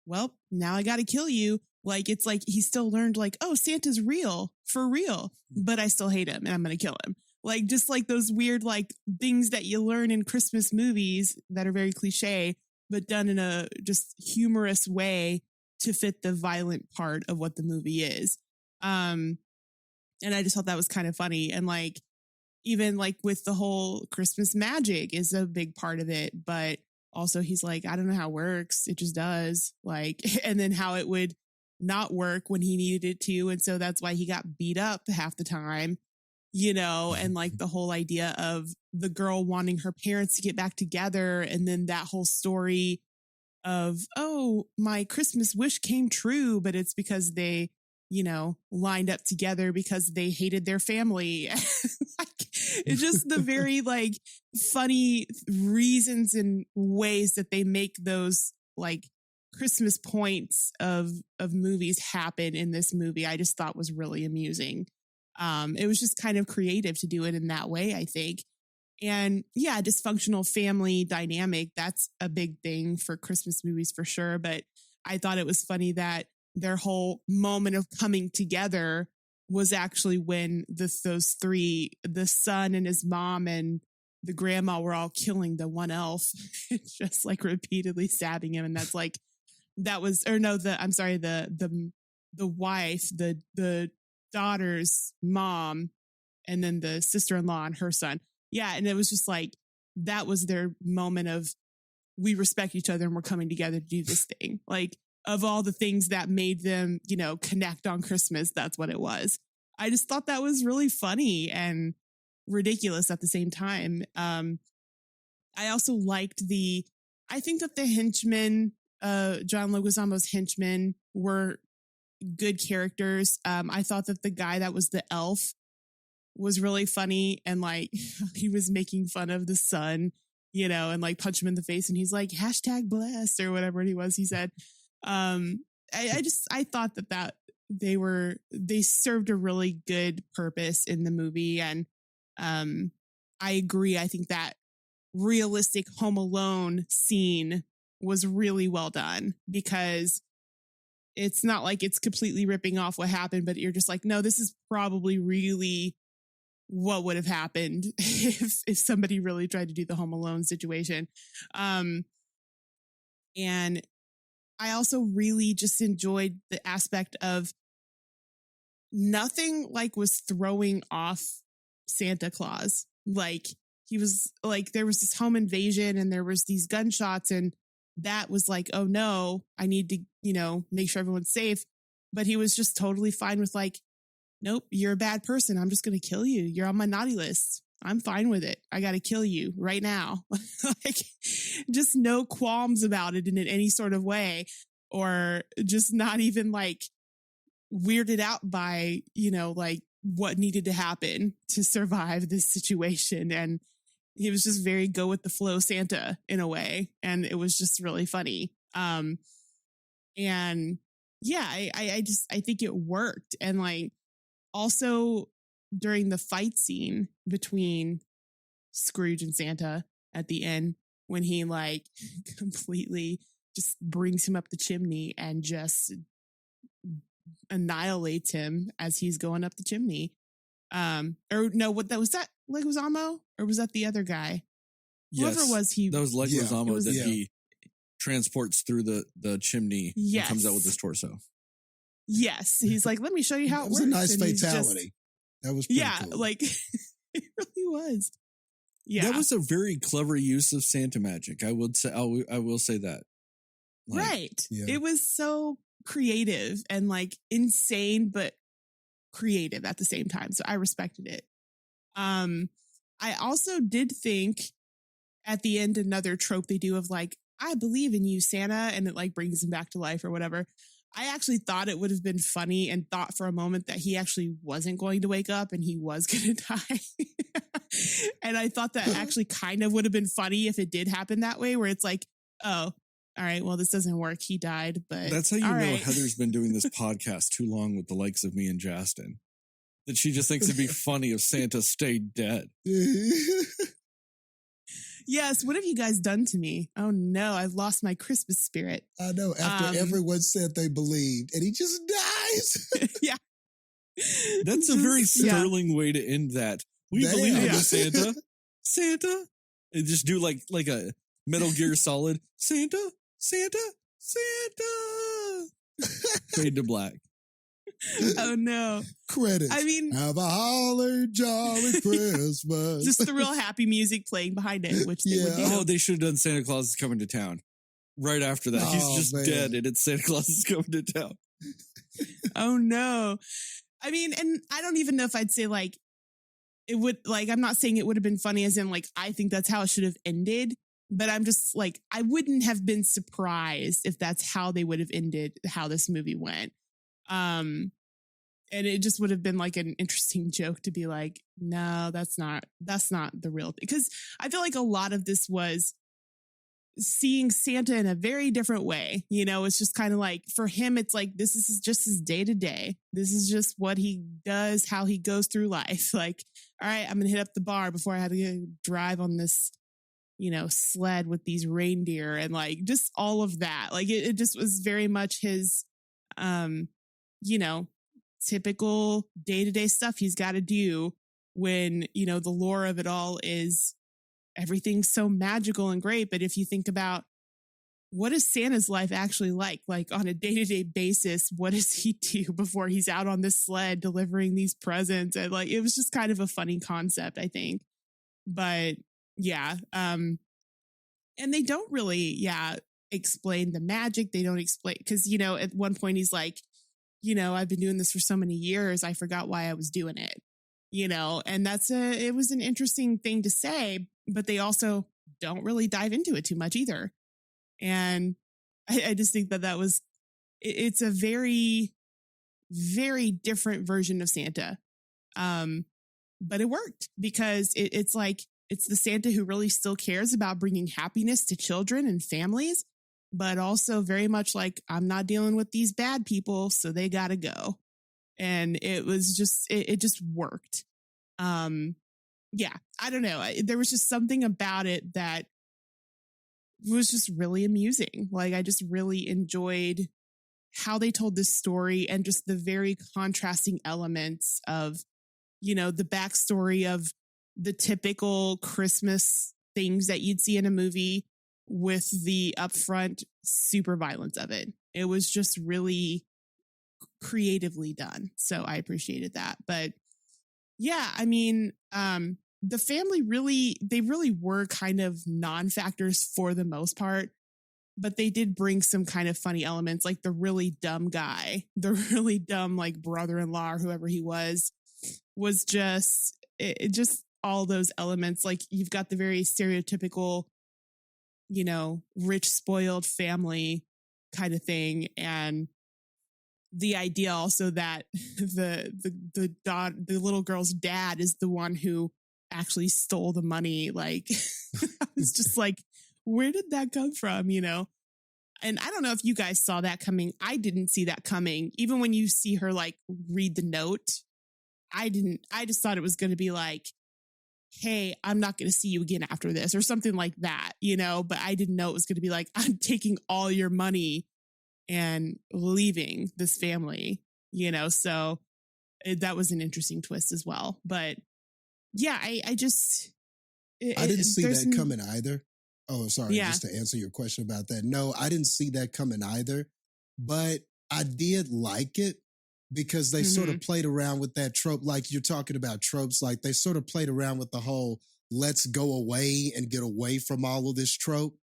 Well, now I got to kill you." Like, it's like he still learned like, oh, Santa's real, for real, but I still hate him and I'm going to kill him. Like, just like those weird, like things that you learn in Christmas movies that are very cliche, but done in a just humorous way to fit the violent part of what the movie is. And I just thought that was kind of funny. And like, even like with the whole Christmas magic is a big part of it, but also he's like, I don't know how it works. It just does. Like, and then how it would not work when he needed it to. And so that's why he got beat up half the time, you know, and like the whole idea of the girl wanting her parents to get back together. And then that whole story of, oh, my Christmas wish came true, but it's because they, you know, lined up together because they hated their family. Like, it's just the very like funny reasons and ways that they make those like Christmas points of movies happen in this movie. I just thought was really amusing. It was just kind of creative to do it in that way, I think. And yeah, dysfunctional family dynamic, that's a big thing for Christmas movies for sure. But I thought it was funny that their whole moment of coming together was actually when those three, the son and his mom and the grandma, were all killing the one elf, just like repeatedly stabbing him. And that's like, that was, or no, I'm sorry, the wife, the daughter's mom, and then the sister-in-law and her son. Yeah. And it was just like, that was their moment of, we respect each other and we're coming together to do this thing. Like, of all the things that made them, you know, connect on Christmas, that's what it was. I just thought that was really funny and ridiculous at the same time. I also liked I think that the henchmen, John Leguizamo's henchmen, were good characters. I thought that the guy that was the elf was really funny, and like he was making fun of the son, you know, and like punch him in the face, and he's like #blessed or whatever he said. I thought that they served a really good purpose in the movie. And I agree. I think that realistic Home Alone scene was really well done, because it's not like it's completely ripping off what happened, but you're just like, no, this is probably really what would have happened if somebody really tried to do the Home Alone situation. And I also really just enjoyed the aspect of nothing like was throwing off Santa Claus. Like, he was like, there was this home invasion and there was these gunshots, and that was like, oh no, I need to, you know, make sure everyone's safe. But he was just totally fine with like, nope, you're a bad person. I'm just going to kill you. You're on my naughty list. I'm fine with it. I got to kill you right now. Like, just no qualms about it in any sort of way, or just not even like weirded out by, you know, like what needed to happen to survive this situation. And he was just very go with the flow Santa in a way. And it was just really funny. And yeah, I think it worked. And like, also during the fight scene between Scrooge and Santa at the end, when he like completely just brings him up the chimney and just annihilates him as he's going up the chimney. Or no, what that was, that Leguizamo, or was that the other guy? Whoever it was, that was Yeah, Leguizamo was- that yeah. he transports through the chimney and comes out with his torso. Yes. He's like, let me show you how That it was works. a nice And he's just- fatality. That was pretty yeah, cool. like it really was. Yeah. That was a very clever use of Santa magic. I would say. I will say that. Like, right. yeah. It was so creative and like insane, but creative at the same time. So I respected it. I also did think at the end, another trope they do of like, I believe in you, Santa, and it like brings him back to life or whatever. I actually thought it would have been funny and thought for a moment that he actually wasn't going to wake up and he was going to die. And I thought that actually kind of would have been funny if it did happen that way, where it's like, oh, all right, well, this doesn't work. He died, but That's how you all know right. Heather's been doing this podcast too long with the likes of me and Jastin. That she just thinks it'd be funny if Santa stayed dead. Yes, what have you guys done to me? Oh no, I've lost my Christmas spirit. I know. After everyone said they believed, and he just dies. Yeah. That's a very sterling way to end that. We Damn. believe in Yeah. you, Santa. Santa. And just do like a Metal Gear Solid. Santa. Santa. Santa. Fade to black. Oh no. Credits. I mean, Have a holly jolly Christmas. just the real happy music playing behind it, which they would do. Oh, they should have done Santa Claus is Coming to Town. Right after that. He's Oh, just man. dead and it's Santa Claus is Coming to Town. Oh no. I mean, and I don't even know if I'd say like it would, like, I'm not saying it would have been funny as in like, I think that's how it should have ended, but I'm just like, I wouldn't have been surprised if that's how they would have ended how this movie went. And it just would have been like an interesting joke to be like, no, that's not the real thing. Because I feel like a lot of this was seeing Santa in a very different way. You know, it's just kind of like for him, it's like this is just his day to day. This is just what he does, how he goes through life. Like, all right, I'm gonna hit up the bar before I had to go drive on this, you know, sled with these reindeer and like just all of that. Like it just was very much his, you know, typical day to day stuff he's got to do when, you know, the lore of it all is everything's so magical and great. But if you think about what is Santa's life actually like on a day to day basis, what does he do before he's out on this sled delivering these presents? And like, it was just kind of a funny concept, I think. But yeah. And they don't really, explain the magic. They don't explain, because, you know, at one point he's like, you know, I've been doing this for so many years, I forgot why I was doing it, you know, and it was an interesting thing to say, but they also don't really dive into it too much either. And I just think that was, it's a very, very different version of Santa. But it worked because it's like, it's the Santa who really still cares about bringing happiness to children and families, but also very much like, I'm not dealing with these bad people, so they got to go. And it was just, it just worked. Yeah, I don't know. There was just something about it that was just really amusing. Like, I just really enjoyed how they told this story and just the very contrasting elements of, you know, the backstory of the typical Christmas things that you'd see in a movie with the upfront super violence of it. It was just really creatively done. So I appreciated that. But yeah, I mean, the family they really were kind of non-factors for the most part, but they did bring some kind of funny elements, like the really dumb guy, the really dumb, like brother-in-law or whoever he was just, it just all those elements. Like you've got the very stereotypical, you know, rich, spoiled family kind of thing. And the idea also that the little girl's dad is the one who actually stole the money. Like, I was just like, where did that come from? You know? And I don't know if you guys saw that coming. I didn't see that coming. Even when you see her like read the note, I didn't. I just thought it was going to be like, hey, I'm not going to see you again after this or something like that, you know, but I didn't know it was going to be like, I'm taking all your money and leaving this family, you know, so that was an interesting twist as well. But yeah, I just, I didn't see there's that coming either. Oh, sorry. Yeah. Just to answer your question about that. No, I didn't see that coming either. But I did like it because they sort of played around with that trope. Like you're talking about tropes, like they sort of played around with the whole let's go away and get away from all of this trope.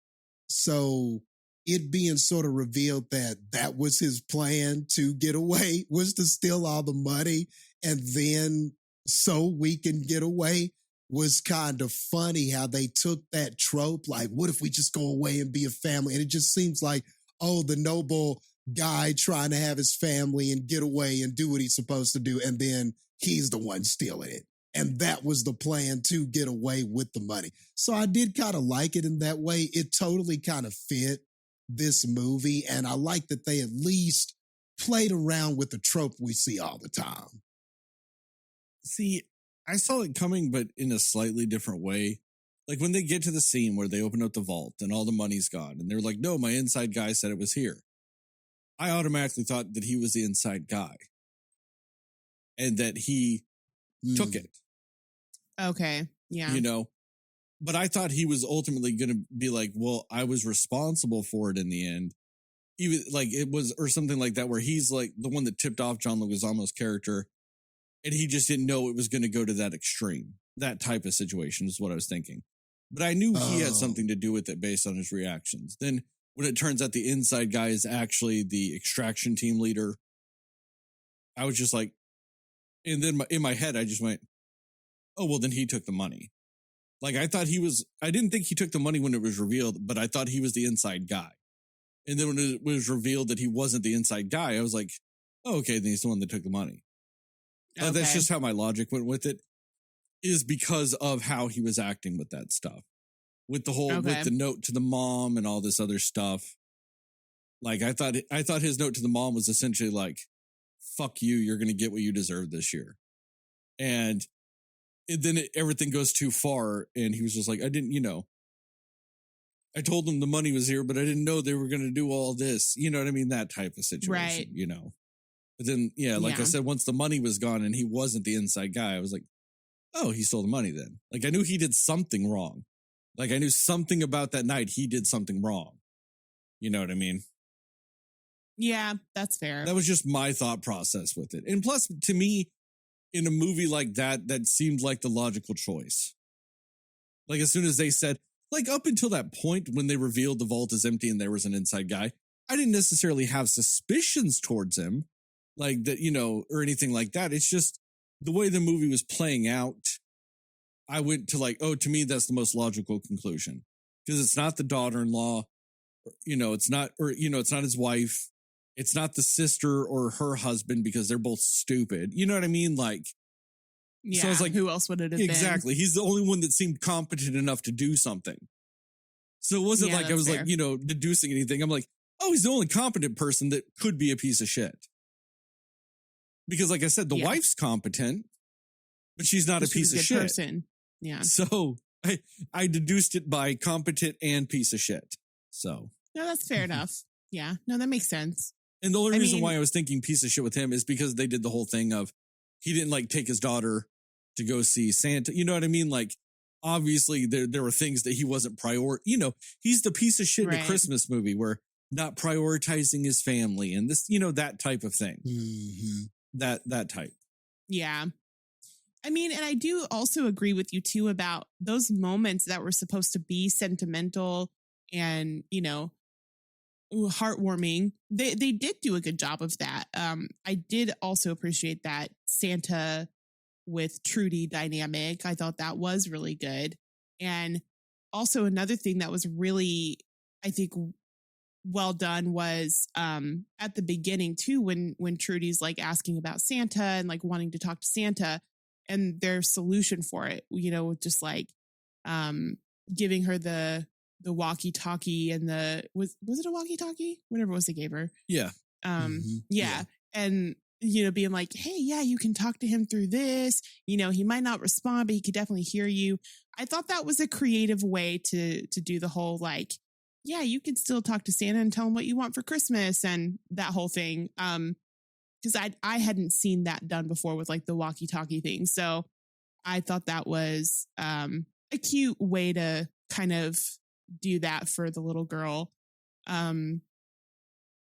So it being sort of revealed that that was his plan to get away, was to steal all the money and then so we can get away, was kind of funny how they took that trope. Like, what if we just go away and be a family? And it just seems like, oh, the noble guy trying to have his family and get away and do what he's supposed to do. And then he's the one stealing it. And that was the plan, to get away with the money. So I did kind of like it in that way. It totally kind of fit this movie. And I like that they at least played around with the trope we see all the time. See, I saw it coming, but in a slightly different way. Like when they get to the scene where they open up the vault and all the money's gone, and they're like, no, my inside guy said it was here. I automatically thought that he was the inside guy and that he took it. Okay. Yeah. You know, but I thought he was ultimately going to be like, well, I was responsible for it in the end. Even like it was, or something like that, where he's like the one that tipped off John Leguizamo's character and he just didn't know it was going to go to that extreme. That type of situation is what I was thinking. But I knew he had something to do with it based on his reactions. Then when it turns out the inside guy is actually the extraction team leader, I was just like, and then in my head, I just went, oh, well, then he took the money. Like I thought I didn't think he took the money when it was revealed, but I thought he was the inside guy. And then when it was revealed that he wasn't the inside guy, I was like, oh, okay, then he's the one that took the money. Okay. That's just how my logic went with it, is because of how he was acting with that stuff. With the whole, with the note to the mom and all this other stuff. Like I thought his note to the mom was essentially like, fuck you, you're going to get what you deserve this year. And then everything goes too far. And he was just like, I didn't, I told them the money was here, but I didn't know they were going to do all this. You know what I mean? That type of situation, right. But then, I said, once the money was gone and he wasn't the inside guy, I was like, oh, he stole the money then. Like I knew he did something wrong. Like I knew something about that night. He did something wrong. You know what I mean? Yeah, that's fair. That was just my thought process with it. And plus, to me, in a movie like that, that seemed like the logical choice. Like as soon as they said, like up until that point when they revealed the vault is empty and there was an inside guy, I didn't necessarily have suspicions towards him, like that, or anything like that. It's just the way the movie was playing out. I went to like, oh, to me, that's the most logical conclusion, because it's not the daughter-in-law, it's not his wife. It's not the sister or her husband, because they're both stupid. You know what I mean? Like, yeah. So I was like, who else would it have been? Exactly. He's the only one that seemed competent enough to do something. So it wasn't like I was fair. Like, deducing anything. I'm like, oh, he's the only competent person that could be a piece of shit. Because like I said, the wife's competent, but she's not a piece of shit. Person. Yeah. So I deduced it by competent and piece of shit. So. No, that's fair enough. Yeah. No, that makes sense. And the only reason why I was thinking piece of shit with him is because they did the whole thing of he didn't like take his daughter to go see Santa. You know what I mean? Like, obviously there were things that he wasn't he's the piece of shit in a Christmas movie where not prioritizing his family and this, that type of thing. Mm-hmm. That type. Yeah. I mean, and I do also agree with you too about those moments that were supposed to be sentimental and, heartwarming. They did do a good job of that. I did also appreciate that Santa with Trudy dynamic. I thought that was really good. And also another thing that was really, I think, well done was at the beginning too, when Trudy's like asking about Santa and like wanting to talk to Santa, and their solution for it, just like giving her the walkie-talkie and was it a walkie-talkie? Whatever it was they gave her. Yeah. Yeah. And being like, hey, yeah, you can talk to him through this. He might not respond, but he could definitely hear you. I thought that was a creative way to do the whole like, yeah, you could still talk to Santa and tell him what you want for Christmas and that whole thing. Because I hadn't seen that done before with like the walkie-talkie thing. So I thought that was, a cute way to kind of do that for the little girl.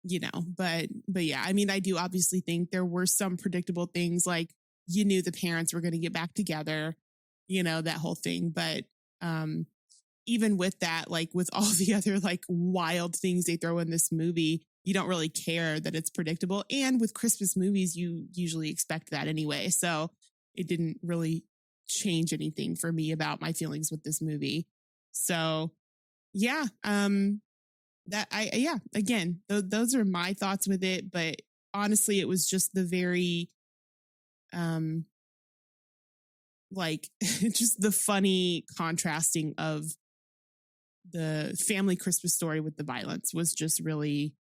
You know, but yeah, I mean, I do obviously think there were some predictable things, like you knew the parents were going to get back together, you know, that whole thing. But even with that, like with all the other like wild things they throw in this movie, you don't really care that it's predictable. And with Christmas movies, you usually expect that anyway. So it didn't really change anything for me about my feelings with this movie. So yeah, again, those are my thoughts with it. But honestly, it was just the very, like just the funny contrasting of the family Christmas Story with the violence was just really,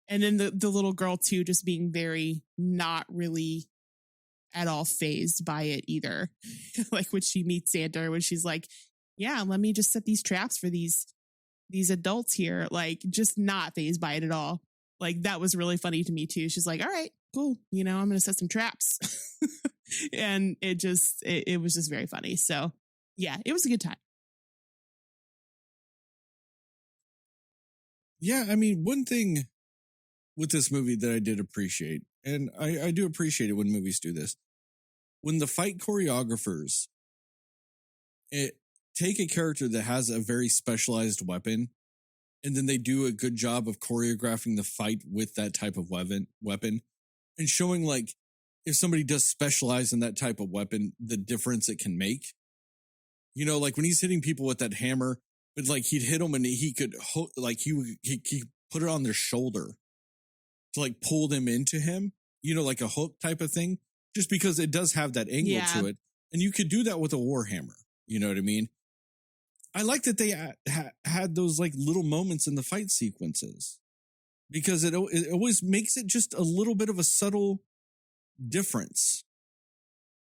and then the little girl too, just being very not really at all phased by it either. Like when she meets Santa, when she's like, yeah, let me just set these traps for these adults here, like just not phased by it at all. Like that was really funny to me too. She's like, all right, cool. You know, I'm going to set some traps. And it was just very funny. So yeah, it was a good time. Yeah. I mean, one thing with this movie that I did appreciate, and I do appreciate it when movies do this, when the fight choreographers take a character that has a very specialized weapon, and then they do a good job of choreographing the fight with that type of weapon and showing like if somebody does specialize in that type of weapon, the difference it can make. You know, like when he's hitting people with that hammer, but like he'd hit them and he could like he put it on their shoulder to like pull them into him, you know, like a hook type of thing, just because it does have that angle to it. And you could do that with a warhammer. You know what I mean? I like that they had those like little moments in the fight sequences, because it always makes it just a little bit of a subtle difference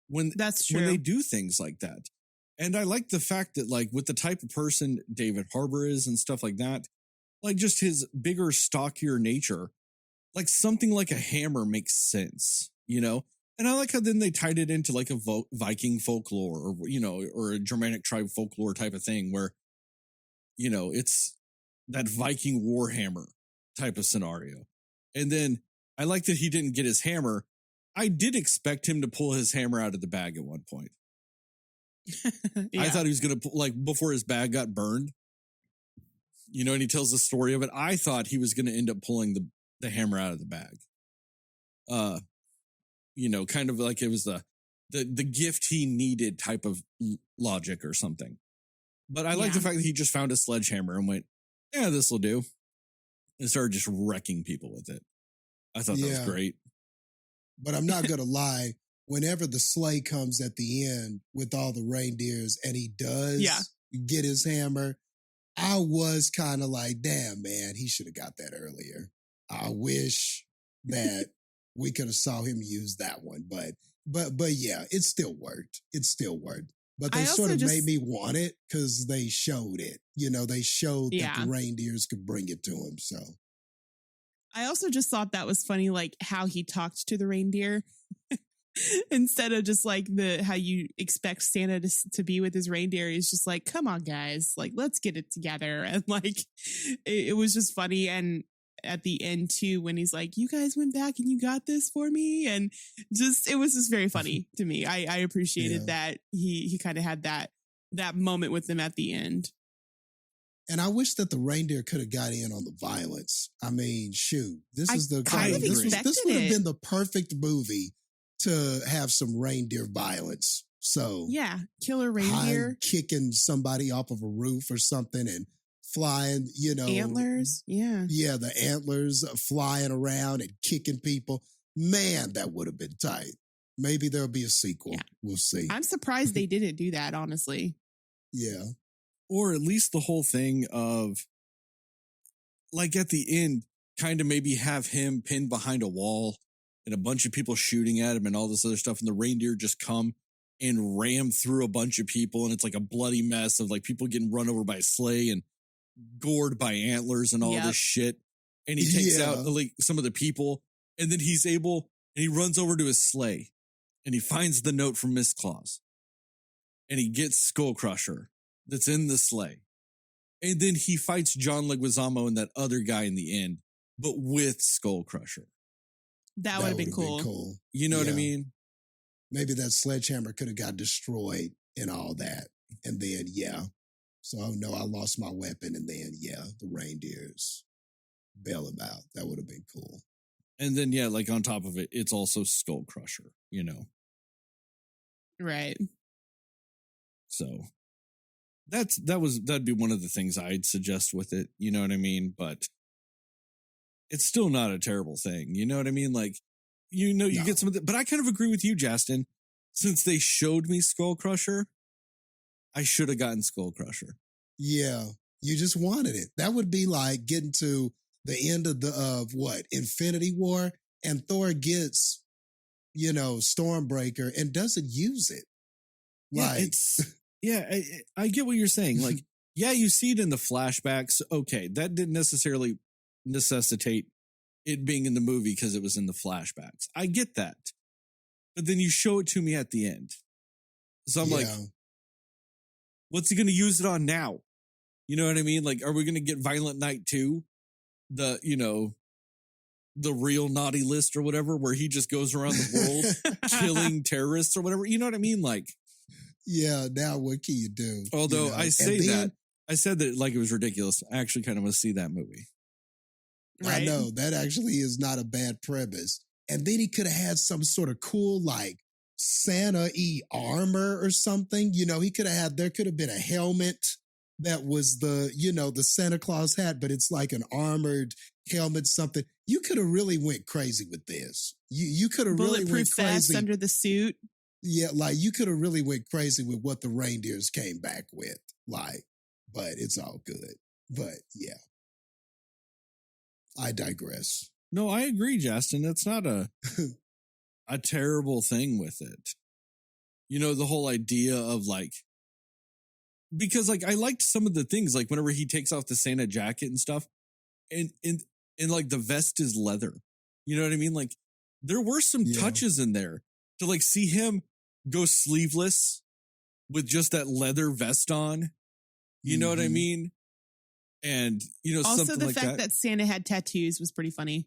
when that's true, when they do things like that. And I like the fact that like with the type of person David Harbour is and stuff like that, like just his bigger, stockier nature, like something like a hammer makes sense, you know? And I like how then they tied it into like a Viking folklore or, you know, or a Germanic tribe folklore type of thing where, you know, it's that Viking warhammer type of scenario. And then I like that he didn't get his hammer. I did expect him to pull his hammer out of the bag at one point. I thought he was going to, like, before his bag got burned, you know, and he tells the story of it. I thought he was going to end up pulling the hammer out of the bag. You know, kind of like it was the gift he needed type of logic or something. But I like the fact that he just found a sledgehammer and went, yeah, this will do. And started just wrecking people with it. I thought that was great. But I'm not going to lie. Whenever the sleigh comes at the end with all the reindeers and he does get his hammer, I was kind of like, damn, man, he should have got that earlier. I wish that we could have saw him use that one. But yeah, it still worked. It still worked. But they sort of made me want it because they showed it. You know, they showed that the reindeers could bring it to him. So I also just thought that was funny, like how he talked to the reindeer. Instead of just like how you expect Santa to be with his reindeer, he's just like, come on, guys, like, let's get it together. And like, it was just funny. And at the end too, when he's like, you guys went back and you got this for me. And it was just very funny to me. I appreciated that he kind of had that moment with them at the end. And I wish that the reindeer could have got in on the violence. I mean, shoot, this would have been the perfect movie to have some reindeer violence. So killer reindeer kicking somebody off of a roof or something and flying, you know, antlers. The antlers flying around and kicking people. Man, that would have been tight. Maybe there'll be a sequel. We'll see. I'm surprised they didn't do that, honestly. Yeah. Or at least the whole thing of, like, at the end, kind of maybe have him pinned behind a wall and a bunch of people shooting at him and all this other stuff. And the reindeer just come and ram through a bunch of people. And it's like a bloody mess of like people getting run over by a sleigh and gored by antlers and all this shit. And he takes out like some of the people. And then he runs over to his sleigh and he finds the note from Miss Claus. And he gets Skull Crusher. that's in the sleigh. And then he fights John Leguizamo and that other guy in the end, but with Skull Crusher. That would have been cool. You know what I mean? Maybe that sledgehammer could have got destroyed and all that. And then, So, no, I lost my weapon. And then, the reindeers bail him out. That would have been cool. And then, like on top of it, it's also Skull Crusher, you know? Right. So that'd be one of the things I'd suggest with it. You know what I mean? But it's still not a terrible thing. You know what I mean? Like, you get some of it, but I kind of agree with you, Jastin. Since they showed me Skull Crusher, I should have gotten Skull Crusher. Yeah. You just wanted it. That would be like getting to the end of Infinity War, and Thor gets, Stormbreaker and doesn't use it. Like, I get what you're saying. Like, you see it in the flashbacks. Okay, that didn't necessarily necessitate it being in the movie because it was in the flashbacks. I get that. But then you show it to me at the end. So I'm like, what's he going to use it on now? You know what I mean? Like, are we going to get Violent Night 2? The real naughty list or whatever, where he just goes around the world killing terrorists or whatever. You know what I mean? Like, now what can you do? Although I said that like it was ridiculous. I actually kind of want to see that movie. Right? I know that actually is not a bad premise. And then he could have had some sort of cool, like Santa-y armor or something. There could have been a helmet that was the Santa Claus hat, but it's like an armored helmet, something. You could have really went crazy with this. You could have really went crazy under the suit. Yeah, like you could have really went crazy with what the reindeers came back with. Like, but it's all good. But yeah. I digress. No, I agree, Jastin. That's not a terrible thing with it. The whole idea of like, because like I liked some of the things, like whenever he takes off the Santa jacket and stuff, and like the vest is leather. You know what I mean? Like there were some touches in there to like see him go sleeveless with just that leather vest on. You know what I mean? And also something the like fact that Santa had tattoos was pretty funny.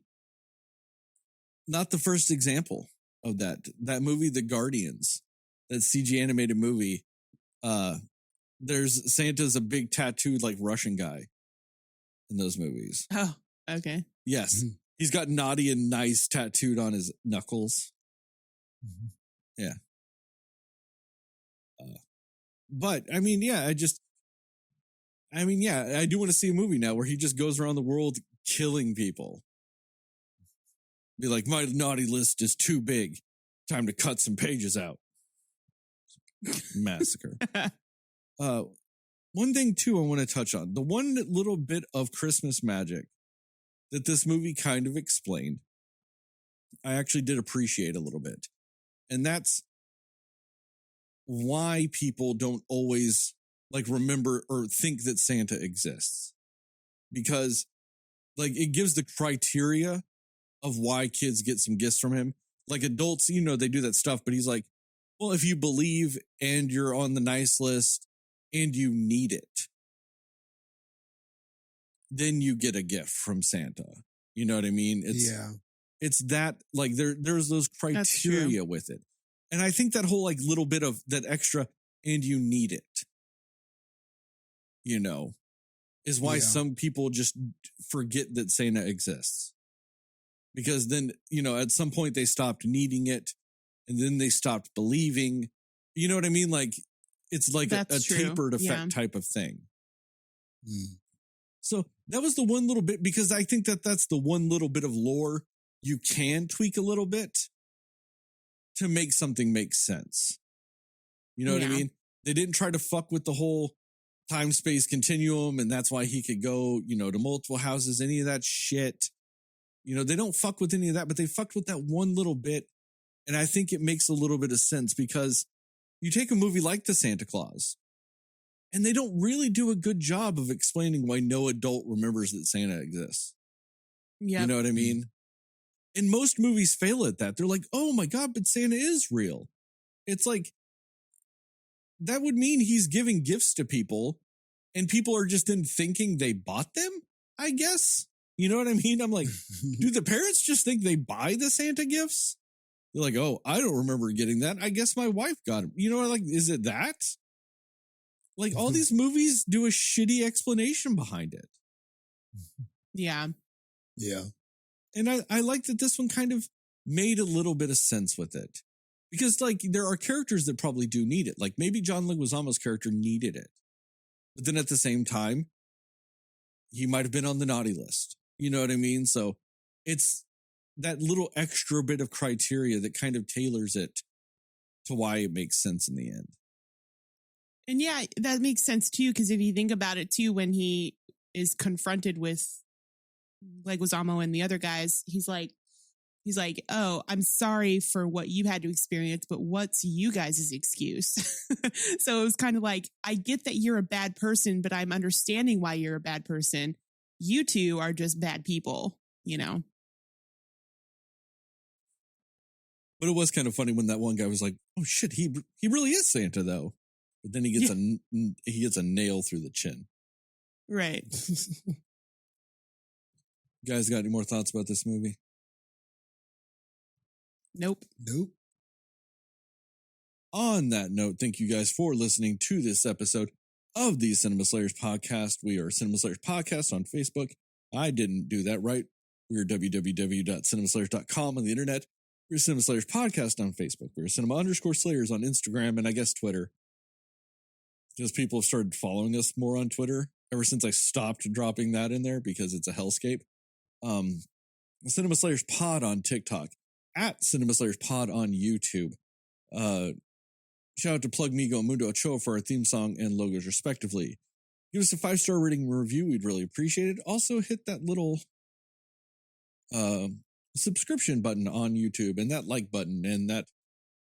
Not the first example of that movie, The Guardians, that CG animated movie. There's Santa's a big tattooed like Russian guy in those movies. Oh, okay. Yes. Mm-hmm. He's got naughty and nice tattooed on his knuckles. Mm-hmm. Yeah. But I mean, I do want to see a movie now where he just goes around the world killing people. Be like, my naughty list is too big. Time to cut some pages out. Massacre. One thing too I want to touch on. The one little bit of Christmas magic that this movie kind of explained, I actually did appreciate a little bit. And that's why people don't always like remember or think that Santa exists. Because like it gives the criteria of why kids get some gifts from him. Like adults, they do that stuff, but he's like, well, if you believe and you're on the nice list and you need it, then you get a gift from Santa. You know what I mean? It's that like there's those criteria with it. And I think that whole like little bit of that extra and you need it, is why some people just forget that Santa exists. Because then, at some point they stopped needing it and then they stopped believing. You know what I mean? Like, it's like a tapered effect type of thing. Mm. So that was the one little bit, because I think that's the one little bit of lore you can tweak a little bit to make something make sense. You know what I mean? They didn't try to fuck with the whole time-space continuum, and that's why he could go, to multiple houses, any of that shit. They don't fuck with any of that, but they fucked with that one little bit. And I think it makes a little bit of sense, because you take a movie like The Santa Claus, and they don't really do a good job of explaining why no adult remembers that Santa exists. Yeah. You know what I mean? And most movies fail at that. They're like, oh my God, but Santa is real. It's like, that would mean he's giving gifts to people and people are just then thinking they bought them, I guess. You know what I mean? I'm like, do the parents just think they buy the Santa gifts? They're like, oh, I don't remember getting that. I guess my wife got it. You know, like, is it that? Like, all these movies do a shitty explanation behind it. Yeah. Yeah. And I like that this one kind of made a little bit of sense with it. Because, like, there are characters that probably do need it. Like, maybe John Leguizamo's character needed it. But then at the same time, he might have been on the naughty list. You know what I mean? So it's that little extra bit of criteria that kind of tailors it to why it makes sense in the end. And yeah, that makes sense too, because if you think about it too, when he is confronted with Leguizamo and the other guys, he's like, oh, I'm sorry for what you had to experience, but what's you guys' excuse? So it was kind of like, I get that you're a bad person, but I'm understanding why you're a bad person. You two are just bad people, you know? But it was kind of funny when that one guy was like, oh shit, he really is Santa though. But then he gets a nail through the chin. Right. You guys got any more thoughts about this movie? Nope. On that note, thank you guys for listening to this episode of the Cinema Slayers podcast. We are Cinema Slayers Podcast on Facebook. I didn't do that right. We are www.cinemaslayers.com on the internet. We're Cinema Slayers Podcast on Facebook. We're Cinema_Slayers on Instagram and I guess Twitter. Because people have started following us more on Twitter ever since I stopped dropping that in there because it's a hellscape. Cinema Slayers Pod on TikTok. At Cinema Slayers Pod on YouTube. Shout out to Plug Migo and Mundo Ochoa for our theme song and logos respectively. Give us a 5-star rating and review. We'd really appreciate it. Also hit that little subscription button on YouTube and that like button and that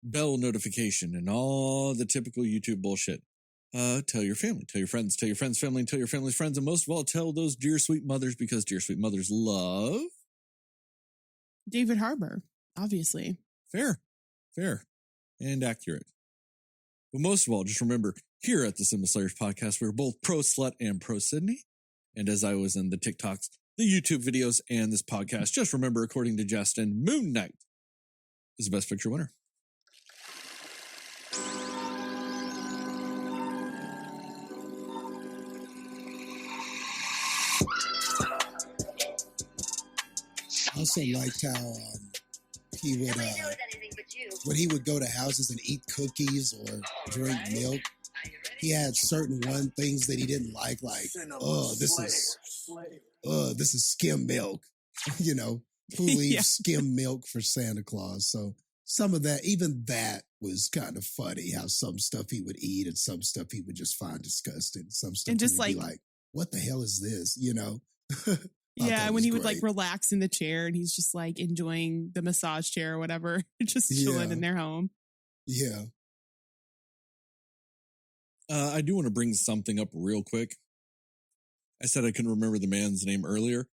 bell notification and all the typical YouTube bullshit. Tell your family, tell your friends, family, and tell your family's friends, and most of all, tell those dear sweet mothers because dear sweet mothers love David Harbour, obviously. Fair, and accurate. But most of all, just remember, here at the Cinema Slayers podcast, we're both pro slut and pro Sydney. And as I was in the TikToks, the YouTube videos, and this podcast, just remember, according to Jastin, Moon Knight is the best picture winner. I also liked how he would, Nobody knows anything but you. when he would go to houses and eat cookies or drink milk, he had certain things that he didn't like this is skim milk. You know, who leaves skim milk for Santa Claus? So some of that, even that was kind of funny, how some stuff he would eat and some stuff he would just find disgusting. Some stuff And just he would be like, what the hell is this? You know? Yeah, when he would like relax in the chair and he's just like enjoying the massage chair or whatever, just chilling in their home. Yeah. I do want to bring something up real quick. I said I couldn't remember the man's name earlier.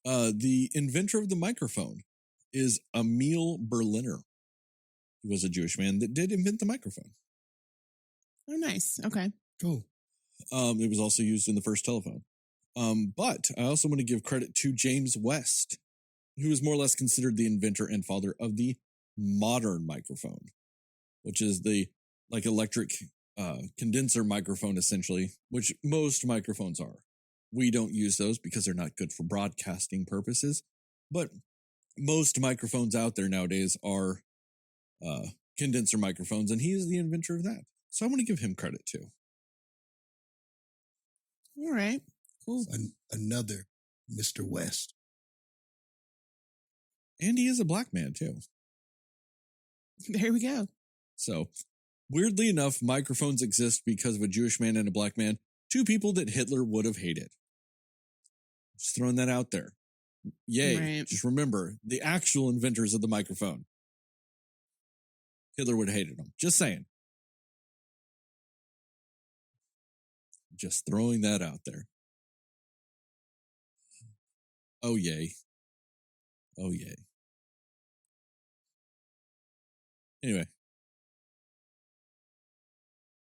The inventor of the microphone is Emil Berliner. He was a Jewish man that did invent the microphone. Oh, nice. Okay. Cool. It was also used in the first telephone. But I also want to give credit to James West, who is more or less considered the inventor and father of the modern microphone, which is the like electric condenser microphone, essentially, which most microphones are. We don't use those because they're not good for broadcasting purposes, but most microphones out there nowadays are condenser microphones, and he is the inventor of that. So I want to give him credit too. All right. Cool. Another Mr. West. And he is a black man too. There we go. So, weirdly enough, microphones exist because of a Jewish man and a black man, two people that Hitler would have hated. Just throwing that out there. Yay. Right. Just remember, the actual inventors of the microphone. Hitler would have hated them. Just saying. Just throwing that out there. Oh, yay. Oh, yay. Anyway,